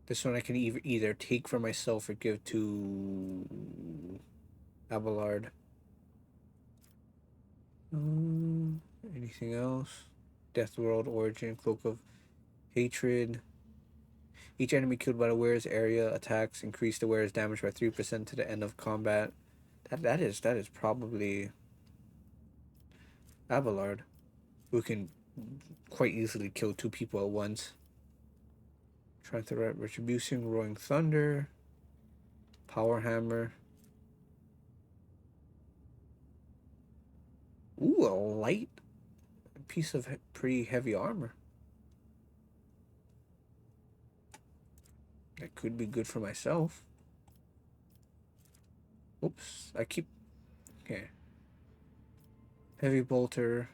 Speaker 1: This one I can either take for myself or give to Abelard. Anything else? Death World Origin, Cloak of Hatred. Each enemy killed by the wearer's area attacks increase the wearer's damage by 3% to the end of combat. That is probably Abelard, who can quite easily kill two people at once. Trying to write Retribution, Roaring Thunder, Power Hammer. Ooh, a light piece of pretty heavy armor. That could be good for myself. Oops, I keep... Okay. Heavy bolter.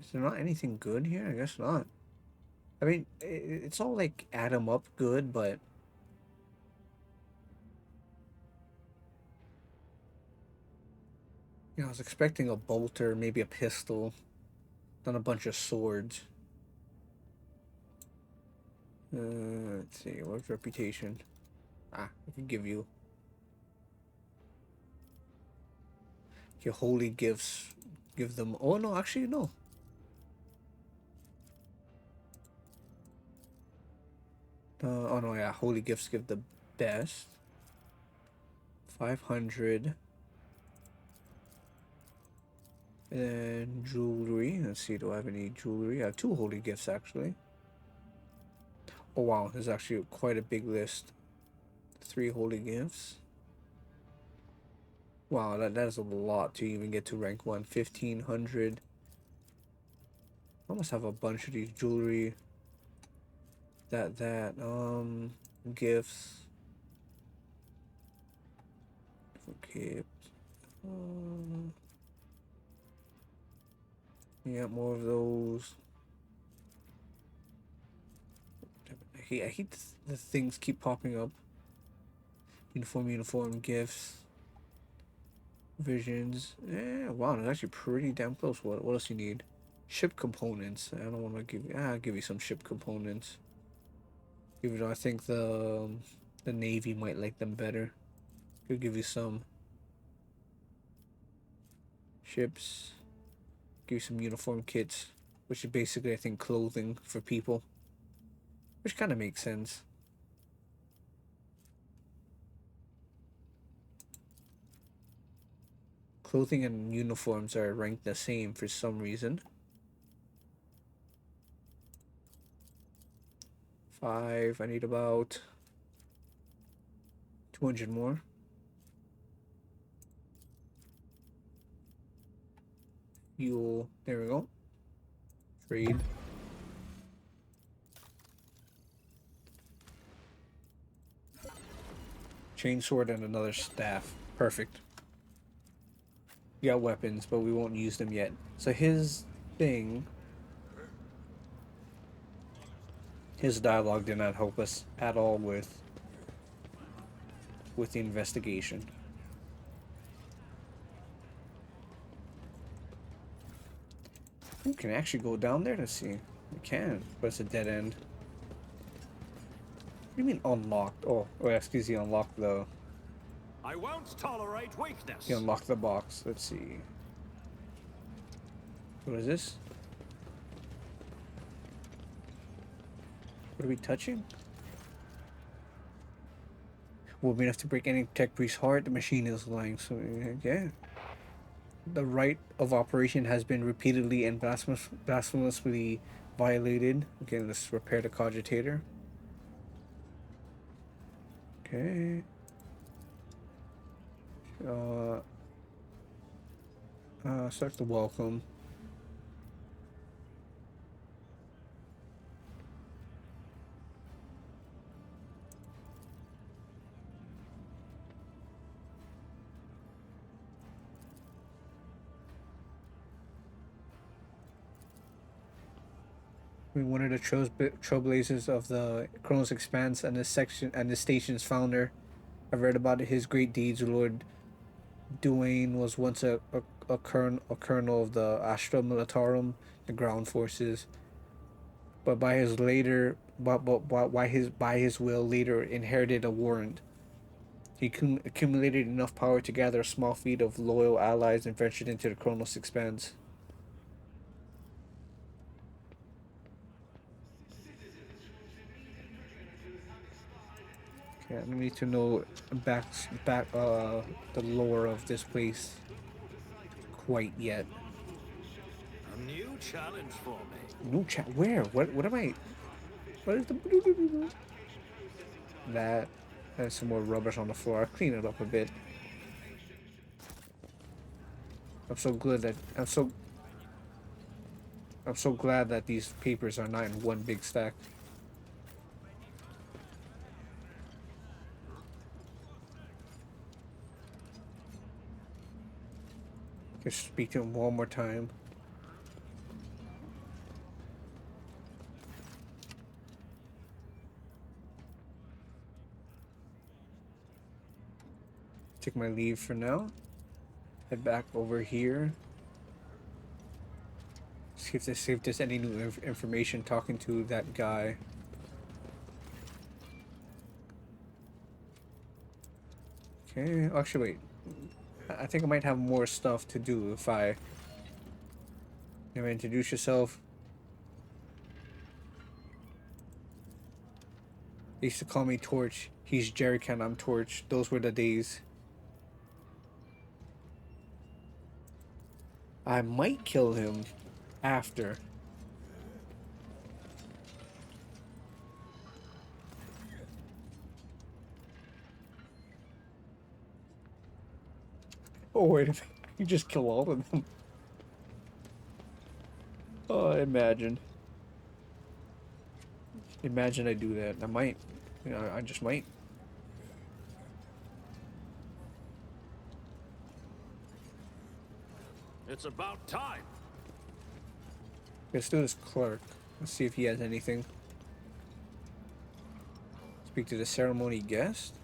Speaker 1: Is there not anything good here? I guess not. I mean, it's all like add 'em up good, but... You know, I was expecting a bolter, maybe a pistol, then a bunch of swords. Let's see, what's reputation? I can give you. Your holy gifts, give them. Oh no, actually no. Oh no, yeah, holy gifts give the best. 500. And then jewelry. Let's see, do I have any jewelry? I have 2 holy gifts actually. Oh wow, there's actually quite a big list. 3 holy gifts. Wow, that is a lot to even get to rank 1. 1500. I must have a bunch of these jewelry. Gifts. Okay. Yeah, more of those. I hate the things keep popping up. Uniform, gifts. Visions. Yeah, wow, that's actually pretty damn close. What else you need? Ship components. I don't want to give you... I'll give you some ship components. Even though I think the Navy might like them better. Could give you some ships. Give you some uniform kits. Which is basically, I think, clothing for people. Which kind of makes sense. Clothing and uniforms are ranked the same for some reason. 5. I need about 200 more. Fuel. There we go. Trade. Chainsword and another staff. Perfect. We got weapons, but we won't use them yet. So his thing... His dialogue did not help us at all with the investigation. We can actually go down there to see. We can, but it's a dead end. What do you mean unlocked? Oh, excuse me, unlock the...
Speaker 4: I won't tolerate weakness.
Speaker 1: He unlocked the box. Let's see. What is this? What are we touching? Will be enough to break any tech priest's heart. The machine is lying. So yeah. The right of operation has been repeatedly and blasphemously violated. Okay, let's repair the cogitator. Okay. Start the welcome. One of the trailblazers of the Chronos Expanse and the station's founder. I've read about his great deeds. Lord Duane was once a colonel of the Astra Militarum, the ground forces, but by his will later inherited a warrant. He accumulated enough power to gather a small fleet of loyal allies and ventured into the Chronos Expanse. Yeah, I need to know the lore of this place quite yet.
Speaker 4: A new challenge for me.
Speaker 1: New chat. Where? What am I? What is the? That. There's some more rubbish on the floor. I'll clean it up a bit. I'm so glad that these papers are not in one big stack. Just speak to him one more time. Take my leave for now. Head back over here. See if there's any new information talking to that guy. Okay, actually wait. I think I might have more stuff to do if I... introduce yourself. They used to call me Torch. He's Jerrycan, I'm Torch. Those were the days. I might kill him after. Oh, wait a minute. You just kill all of them. Oh, imagine. Imagine I do that. I might. I just might.
Speaker 4: It's about time.
Speaker 1: Let's do this clerk. Let's see if he has anything. Speak to the ceremony guest.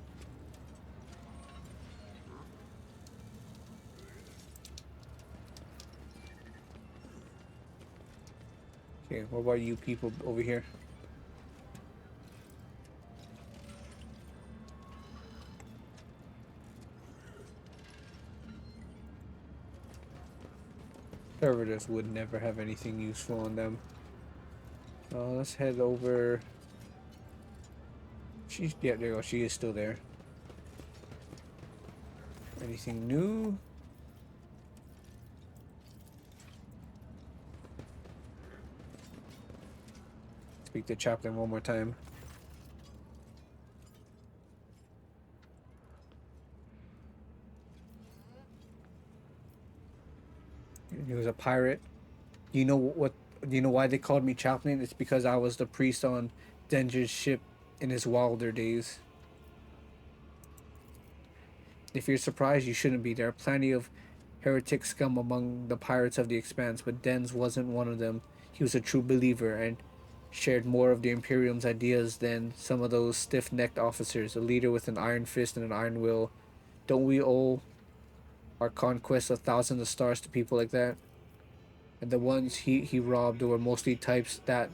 Speaker 1: Okay, what about you people over here? Servitors would never have anything useful on them. Let's head over. Yeah, there you go. She is still there. Anything new? speak to Chaplain one more time. He was a pirate. You know what? Do you know why they called me Chaplain? It's because I was the priest on Denger's ship in his wilder days. If you're surprised, you shouldn't be. There are plenty of heretic scum among the pirates of the Expanse, but Dens wasn't one of them. He was a true believer and shared more of the Imperium's ideas than some of those stiff-necked officers. A leader with an iron fist and an iron will. Don't we owe our conquest of thousands of stars to people like that? And the ones he robbed were mostly types that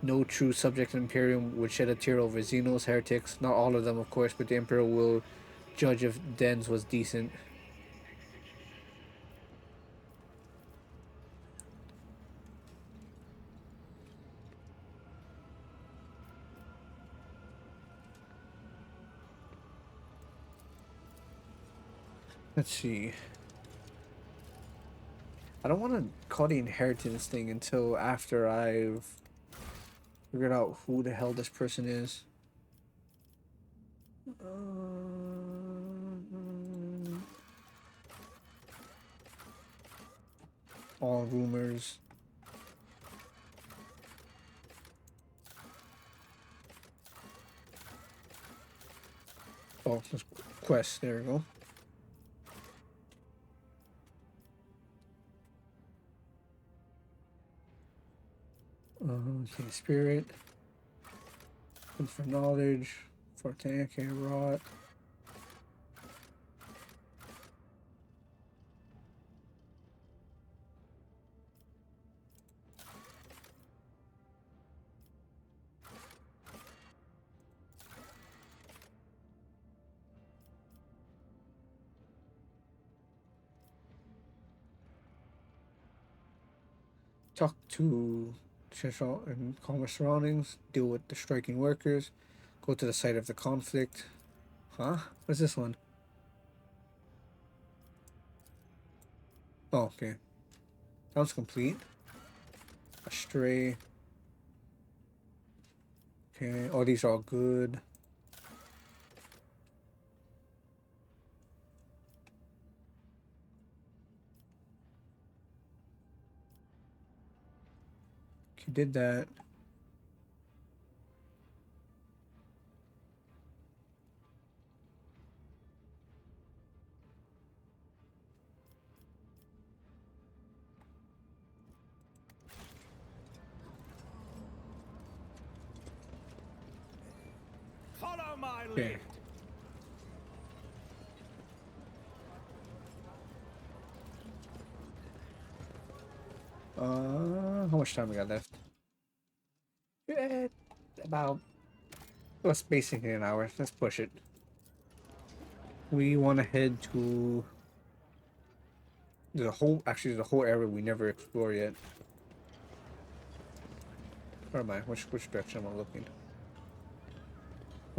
Speaker 1: no true subject of Imperium would shed a tear over. Xenos, heretics, not all of them, of course, but the Emperor will judge if Dens was decent. Let's see. I don't want to call the inheritance thing until after I've figured out who the hell this person is. All rumors. Oh, this quest. There we go. Okay, spirit. Good for knowledge. For tank and rot. Talk to and calmer surroundings. Deal with the striking workers. Go to the site of the conflict. Huh? What's this one? Oh, okay. Sounds complete. Astray. Okay. Oh, these are all good. Okay, did that.
Speaker 4: Follow my
Speaker 1: Okay.
Speaker 4: lead.
Speaker 1: How much time we got left? Yeah, about. Let's basically an hour. Let's push it. We want to head to the whole. Actually, the whole area we never explored yet. Where am I? Which direction am I looking?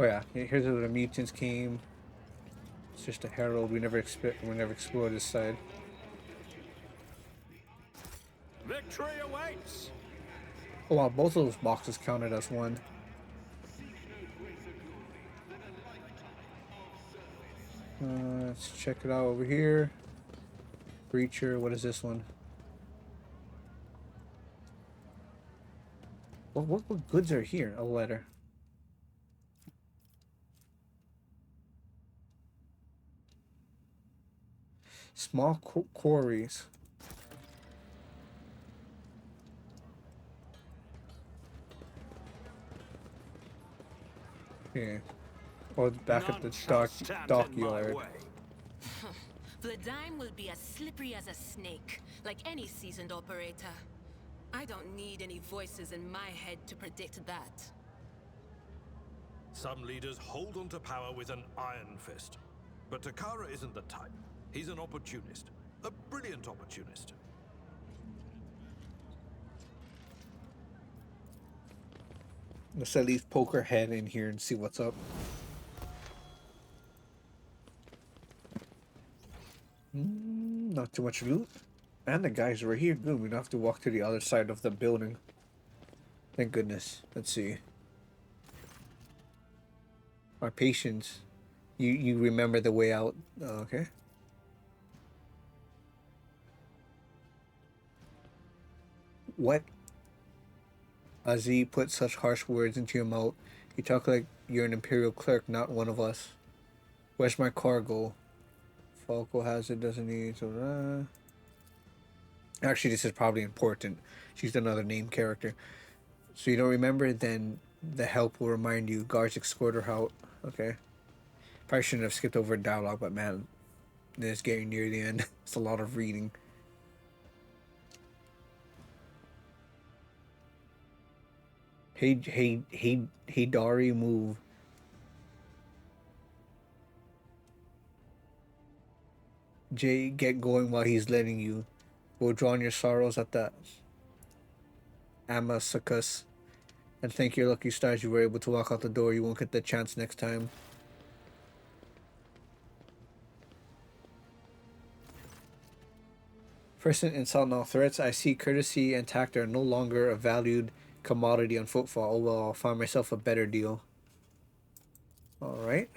Speaker 1: Oh yeah, here's where the mutants came. It's just a herald. We never explored this side.
Speaker 4: Victory awaits.
Speaker 1: Oh wow, both of those boxes counted as one. Let's check it out over here. Breacher, what is this one? What goods are here? A letter. Small quarries. Okay. Oh, back at the dockyard.
Speaker 5: The dime will be as slippery as a snake, like any seasoned operator. I don't need any voices in my head to predict that.
Speaker 3: Some leaders hold onto power with an iron fist. But Takara isn't the type. He's an opportunist. A brilliant opportunist.
Speaker 1: Let's at least poke our head in here and see what's up. Not too much loot. And the guys are right here. Good, we don't have to walk to the other side of the building. Thank goodness. Let's see. Our patience. You remember the way out. Okay. What? Azi put such harsh words into your mouth. You talk like you're an imperial clerk, not one of us. Where's my cargo? Falco has it, doesn't need. So, actually, this is probably important. She's another name character. So you don't remember? Then the help will remind you. Guards escort her out. Okay. Probably shouldn't have skipped over dialogue, but man, it's getting near the end. It's a lot of reading. Hey, Dari, move. Jay, get going while he's letting you. Go drown your sorrows at the Amasakus. And thank your lucky stars you were able to walk out the door. You won't get the chance next time. First insult, now threats. I see courtesy and tact are no longer a valued commodity on footfall. Oh well, I'll find myself a better deal. Alright.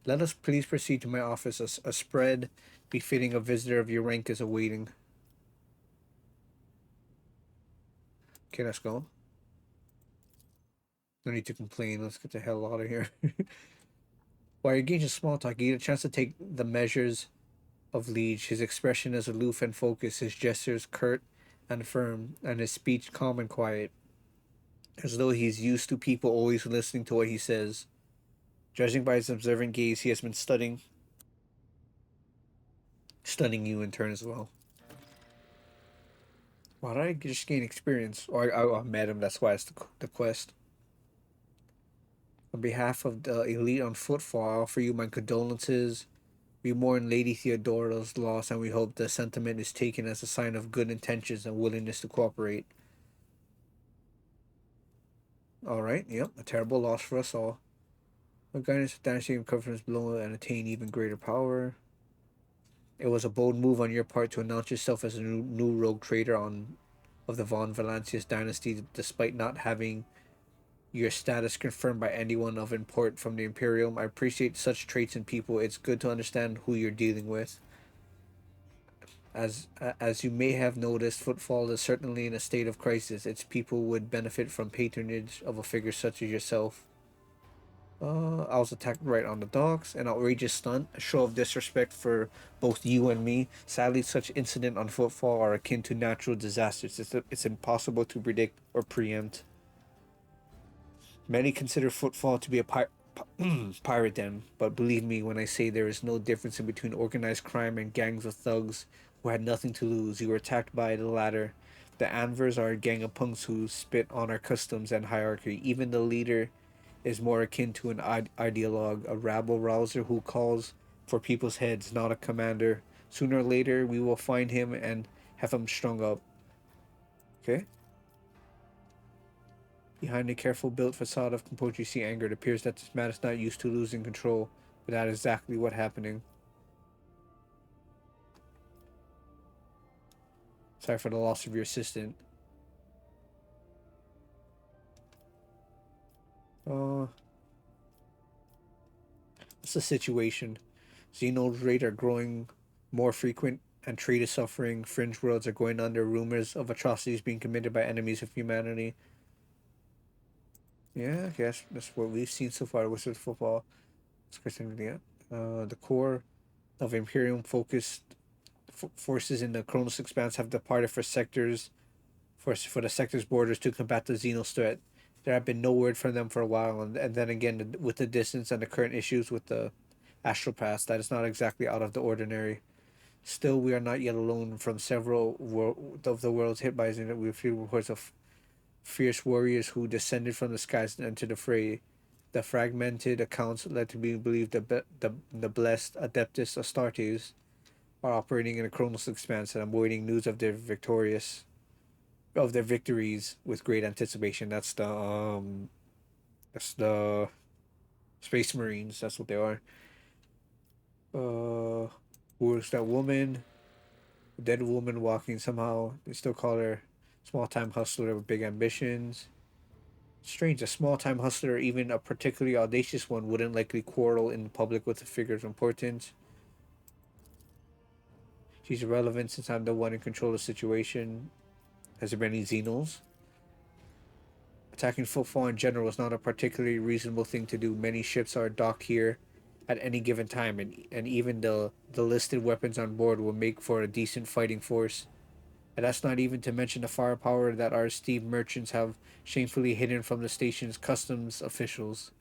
Speaker 1: Let us please proceed to my office. A spread befitting a visitor of your rank is awaiting. Okay, let's go. No need to complain. Let's get the hell out of here. While you're engaging small talk, you get a chance to take the measures of Liege. His expression is aloof and focused, his gestures curt and firm, and his speech calm and quiet, as though he's used to people always listening to what he says. Judging by his observant gaze, he has been studying you in turn as well. Why did I just gain experience? Or I met him, that's why it's the quest. On behalf of the elite on footfall, I offer you my condolences. We mourn Lady Theodora's loss, and we hope the sentiment is taken as a sign of good intentions and willingness to cooperate. Alright, yep, a terrible loss for us all. The guidance of dynasty and confidence below and attain even greater power. It was a bold move on your part to announce yourself as a new rogue trader of the Von Valancius dynasty, despite not having your status confirmed by anyone of import from the Imperium. I appreciate such traits in people. It's good to understand who you're dealing with. As you may have noticed, Footfall is certainly in a state of crisis. Its people would benefit from patronage of a figure such as yourself. I was attacked right on the docks. An outrageous stunt, a show of disrespect for both you and me. Sadly, such incidents on Footfall are akin to natural disasters. It's impossible to predict or preempt. Many consider Footfall to be a pirate den, but believe me when I say there is no difference in between organized crime and gangs of thugs who had nothing to lose. You were attacked by the latter. The Anvers are a gang of punks who spit on our customs and hierarchy. Even the leader is more akin to an ideologue, a rabble rouser who calls for people's heads, not a commander. Sooner or later, we will find him and have him strung up. Okay? Behind a careful built facade of composure, you see anger. It appears that this man is not used to losing control, but that is exactly what's happening. Sorry for the loss of your assistant. What's the situation? Xeno's rate are growing more frequent, and trade is suffering. Fringe worlds are going under. Rumors of atrocities being committed by enemies of humanity. Yeah, I guess that's what we've seen so far with football. The core of Imperium focused forces in the Kronos Expanse have departed for the sector's borders to combat the Xenos threat. There have been no word from them for a while, and then again, with the distance and the current issues with the astral pass, that is not exactly out of the ordinary. Still, we are not yet alone. From several of the worlds hit by Xenos, we feel reports of fierce warriors who descended from the skies and entered the fray. The fragmented accounts led to being believed the blessed Adeptus Astartes are operating in a Kronos expanse, and I'm waiting news of their victories with great anticipation. That's the Space Marines. That's what they are. Uh, where's that woman? Dead woman walking somehow. They still call her small time hustler with big ambitions. Strange, a small time hustler, even a particularly audacious one, wouldn't likely quarrel in public with a figure of importance. She's irrelevant since I'm the one in control of the situation. Has there been any Xenos? Attacking footfall in general is not a particularly reasonable thing to do. Many ships are docked here at any given time, and even the listed weapons on board will make for a decent fighting force. And that's not even to mention the firepower that our esteemed merchants have shamefully hidden from the station's customs officials.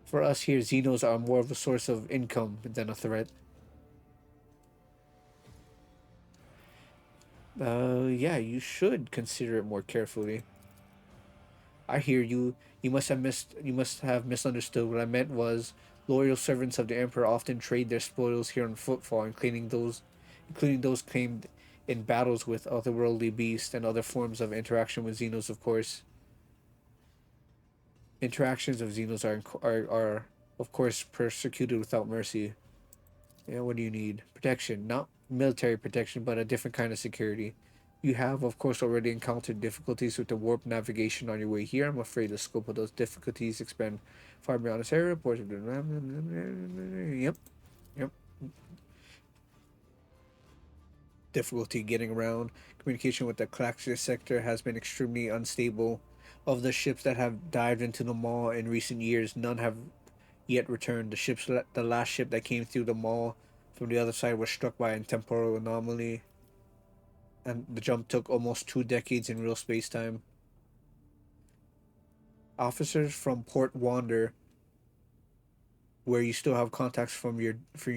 Speaker 1: For us here, Xenos are more of a source of income than a threat. Yeah, you should consider it more carefully. I hear you. You must have misunderstood. What I meant was loyal servants of the Emperor often trade their spoils here on footfall, including those claimed in battles with otherworldly beasts and other forms of interaction with Xenos, of course. Interactions of Xenos are of course persecuted without mercy. Yeah, what do you need? Protection, not military protection, but a different kind of security. You have, of course, already encountered difficulties with the warp navigation on your way here. I'm afraid the scope of those difficulties expand far beyond this area. Yep, yep. Difficulty getting around. Communication with the Claxia sector has been extremely unstable. Of the ships that have dived into the mall in recent years, none have yet returned. The last ship that came through the mall from the other side was struck by a temporal anomaly, and the jump took almost 2 decades in real space time. Officers from Port Wander, where you still have contacts from your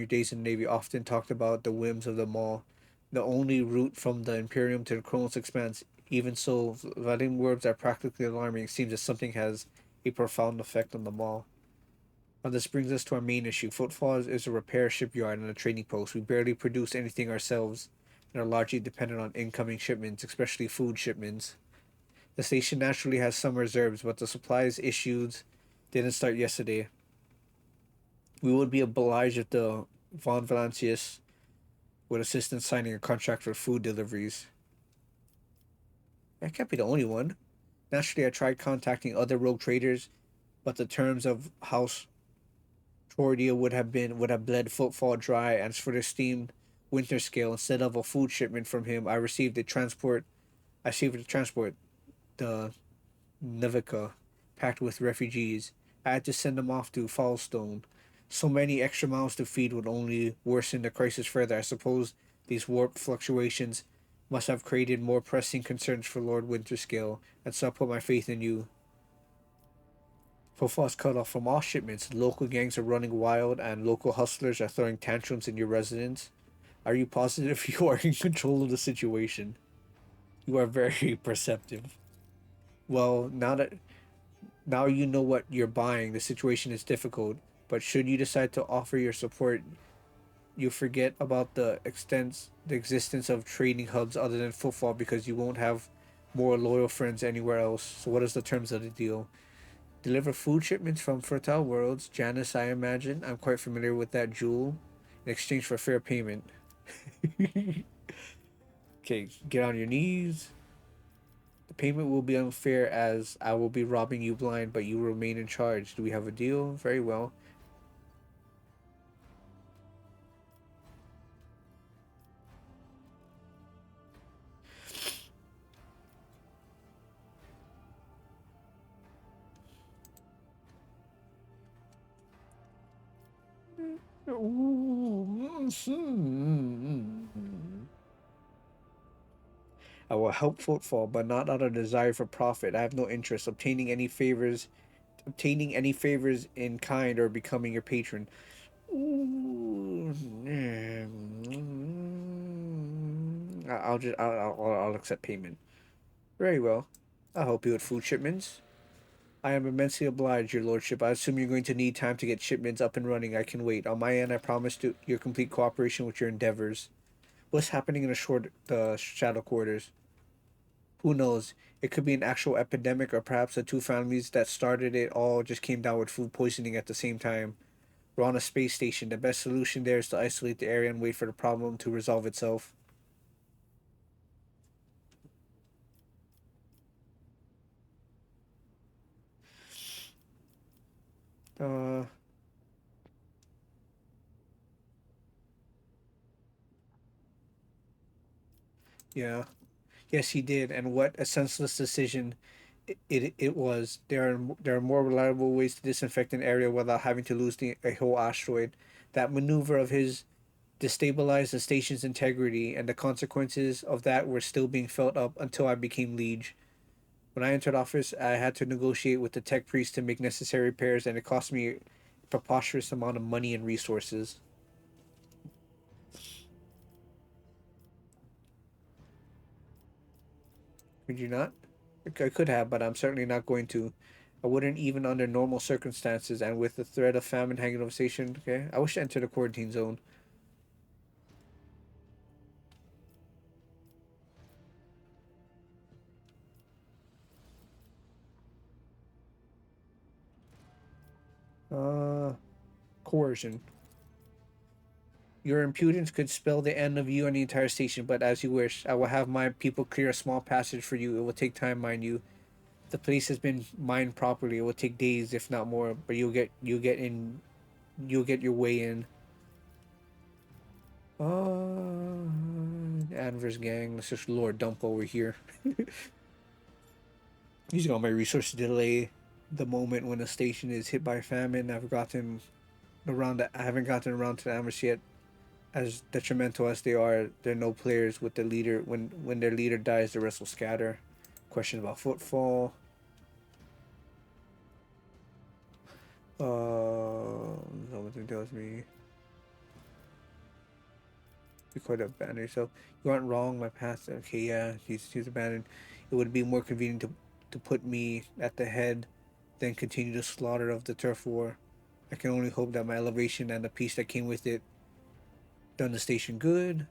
Speaker 1: days in the Navy, often talked about the whims of the mall, the only route from the Imperium to the Kronos Expanse. Even so, letting words are practically alarming. It seems that something has a profound effect on the mall. Now this brings us to our main issue. Footfall is a repair shipyard and a trading post. We barely produce anything ourselves and are largely dependent on incoming shipments, especially food shipments. The station naturally has some reserves, but the supplies issued didn't start yesterday. We would be obliged if the Von Valancius would assist in signing a contract for food deliveries. I can't be the only one. Naturally, I tried contacting other rogue traders, but the terms of House Tordia would have bled footfall dry. As for the steamed winter scale, instead of a food shipment from him, I received a transport, the Navica, packed with refugees. I had to send them off to Fallstone. So many extra miles to feed would only worsen the crisis further. I suppose these warp fluctuations must have created more pressing concerns for Lord Winterscale, and so I put my faith in you. Footfall's cut off from all shipments. Local gangs are running wild, and local hustlers are throwing tantrums in your residence. Are you positive you are in control of the situation? You are very perceptive. Well, now you know what you're buying. The situation is difficult, but should you decide to offer your support, you forget about the existence of trading hubs other than footfall because you won't have more loyal friends anywhere else. So what is the terms of the deal? Deliver food shipments from fertile worlds, Janice, I imagine. I'm quite familiar with that jewel. In exchange for fair payment. Okay, get on your knees. The payment will be unfair as I will be robbing you blind, but you remain in charge. Do we have a deal? Very well. I will help Footfall, but not out of desire for profit. I have no interest obtaining any favors in kind or becoming your patron. Ooh, I'll accept payment. Very well. I'll help you with food shipments. I am immensely obliged, your lordship. I assume you're going to need time to get shipments up and running. I can wait. On my end, I promise to your complete cooperation with your endeavors. What's happening in the shadow quarters? Who knows? It could be an actual epidemic, or perhaps the two families that started it all just came down with food poisoning at the same time. We're on a space station. The best solution there is to isolate the area and wait for the problem to resolve itself. Uh, yeah. Yes, he did. And what a senseless decision it was. There are more reliable ways to disinfect an area without having to lose a whole asteroid. That maneuver of his destabilized the station's integrity, and the consequences of that were still being felt up until I became liege. When I entered office, I had to negotiate with the tech priest to make necessary repairs, and it cost me a preposterous amount of money and resources. Could you not? I could have, but I'm certainly not going to. I wouldn't even under normal circumstances, and with the threat of famine hanging over the station. Okay, I wish to enter the quarantine zone. Uh, Coercion. Your impudence could spell the end of you and the entire station, but as you wish. I will have my people clear a small passage for you. It will take time, mind you. The place has been mined properly. It will take days, if not more, but you'll get your way in. Adverse gang. Let's just lure dump over here. Using all my resources to delay the moment when the station is hit by famine. I haven't gotten around to the ambush yet. As detrimental as they are, there are no players with the leader. When their leader dies, the rest will scatter. Question about footfall. Something tells me you quite abandoned yourself. You aren't wrong. My path. Okay, yeah, he's abandoned. It would be more convenient to put me at the head than continue the slaughter of the turf war. I can only hope that my elevation and the peace that came with it done the station good.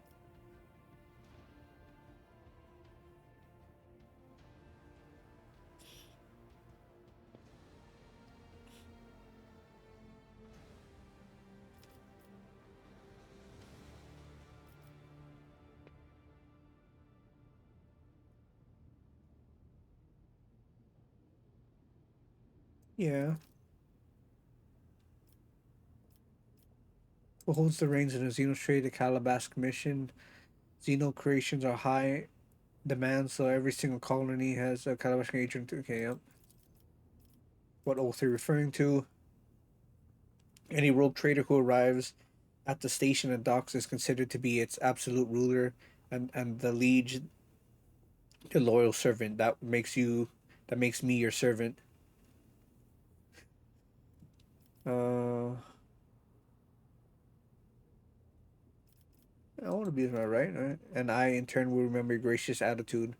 Speaker 1: Yeah. Who holds the reins in the Xeno trade, the Calabasas mission? Xeno creations are high demand, so every single colony has a Calabasas agent. Okay, yep. What oath are you referring to? Any rogue trader who arrives at the station and docks is considered to be its absolute ruler, and the liege, the loyal servant. That makes me your servant. Uh, I want to be my right? And I in turn will remember your gracious attitude,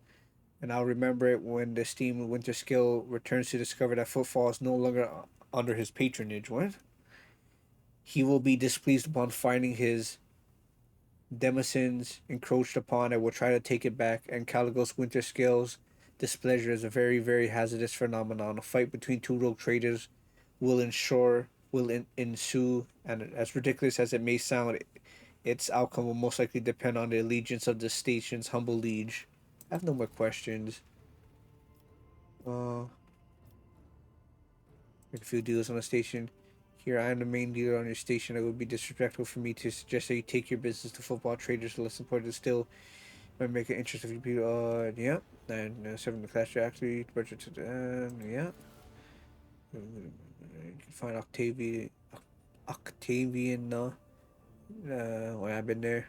Speaker 1: and I'll remember it when the steam winter skill returns to discover that footfall is no longer under his patronage. What? He will be displeased upon finding his demesnes encroached upon and will try to take it back, and Caligos Winterscale's displeasure is a very, very hazardous phenomenon. A fight between two rogue traders will ensue, and as ridiculous as it may sound, its outcome will most likely depend on the allegiance of the station's humble liege. I have no more questions. Make a few deals on the station. Here, I am the main dealer on your station. It would be disrespectful for me to suggest that you take your business to football traders less important. Still, might make an interest of you people. Yeah. And 7 the class actually budget to yeah. You can find Octavian. When I've been there.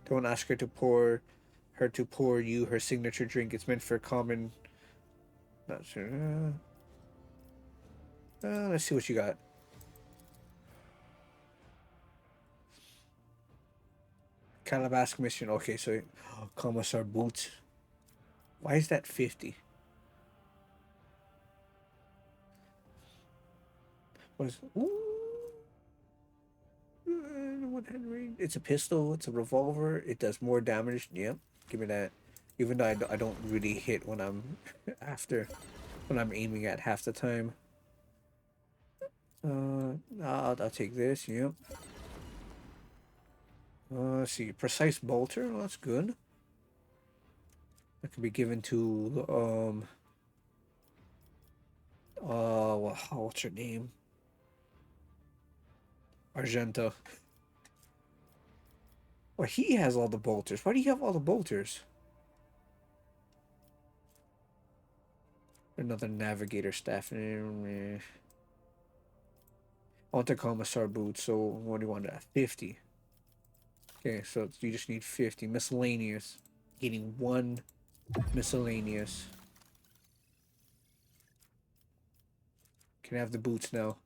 Speaker 1: Don't ask her to pour you her signature drink. It's meant for common. Not sure. Let's see what you got. Calabasas mission. Okay, so Commissar Boots. Why is that 50? What is? Ooh, one hand range. It's a pistol. It's a revolver. It does more damage. Yep, give me that. Even though I don't really hit when I'm after. what I'm aiming at half the time. I'll take this. Yep. Let's see. Precise bolter. Oh, that's good. That could be given to what's her name? Argenta. Well, he has all the bolters. Why do you have all the bolters? Another navigator staff. I want the commissar boots, so what do you want? 50. Okay, so you just need 50. Miscellaneous. Getting one miscellaneous. Can I have the boots now?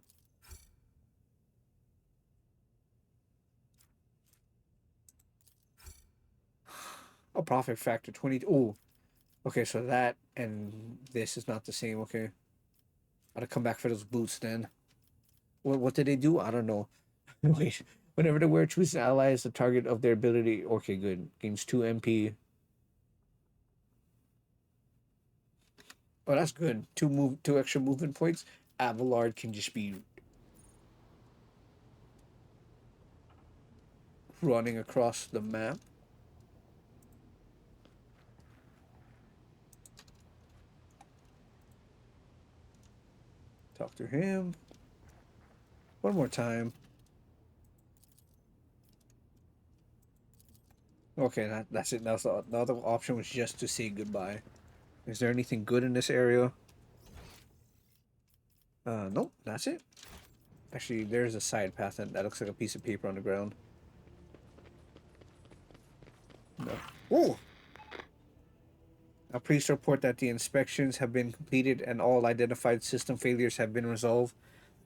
Speaker 1: Oh, profit factor 20. Oh, okay, so that and this is not the same. Okay. Gotta come back for those boots then. What did they do? I don't know. Wait. Whenever the wearer chooses an ally as the target of their ability. Okay, good. Gains 2 MP. Oh, that's good. Two extra movement points. Abelard can just be running across the map. Talk to him. One more time. Okay, that's it. That's the other option was just to say goodbye. Is there anything good in this area? Nope, that's it. Actually, there's a side path that looks like a piece of paper on the ground. No. Oh! A priest report that the inspections have been completed and all identified system failures have been resolved.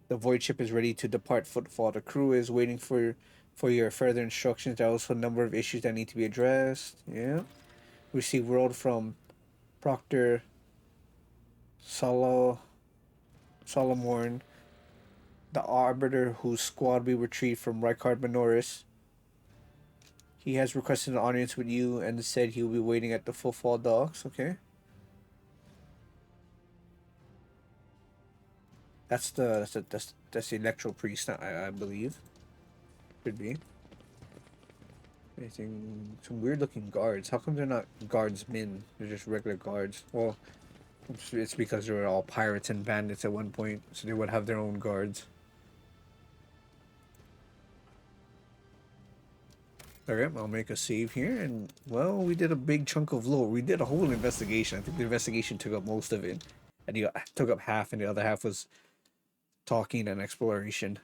Speaker 1: The void ship is ready to depart footfall. The crew is waiting for your further instructions. There are also a number of issues that need to be addressed. Yeah. Receive word from Proctor Solomorn, the arbiter whose squad we retrieved from Ricard Minoris. He has requested an audience with you and said he will be waiting at the footfall docks. Okay. That's the electro priest, I believe. Could be. Anything? Some weird looking guards. How come they're not guardsmen? They're just regular guards. Well, it's because they were all pirates and bandits at one point, so they would have their own guards. Okay, I'll make a save here, and well, we did a big chunk of lore. We did a whole investigation. I think the investigation took up most of it, and you took up half, and the other half was talking and exploration.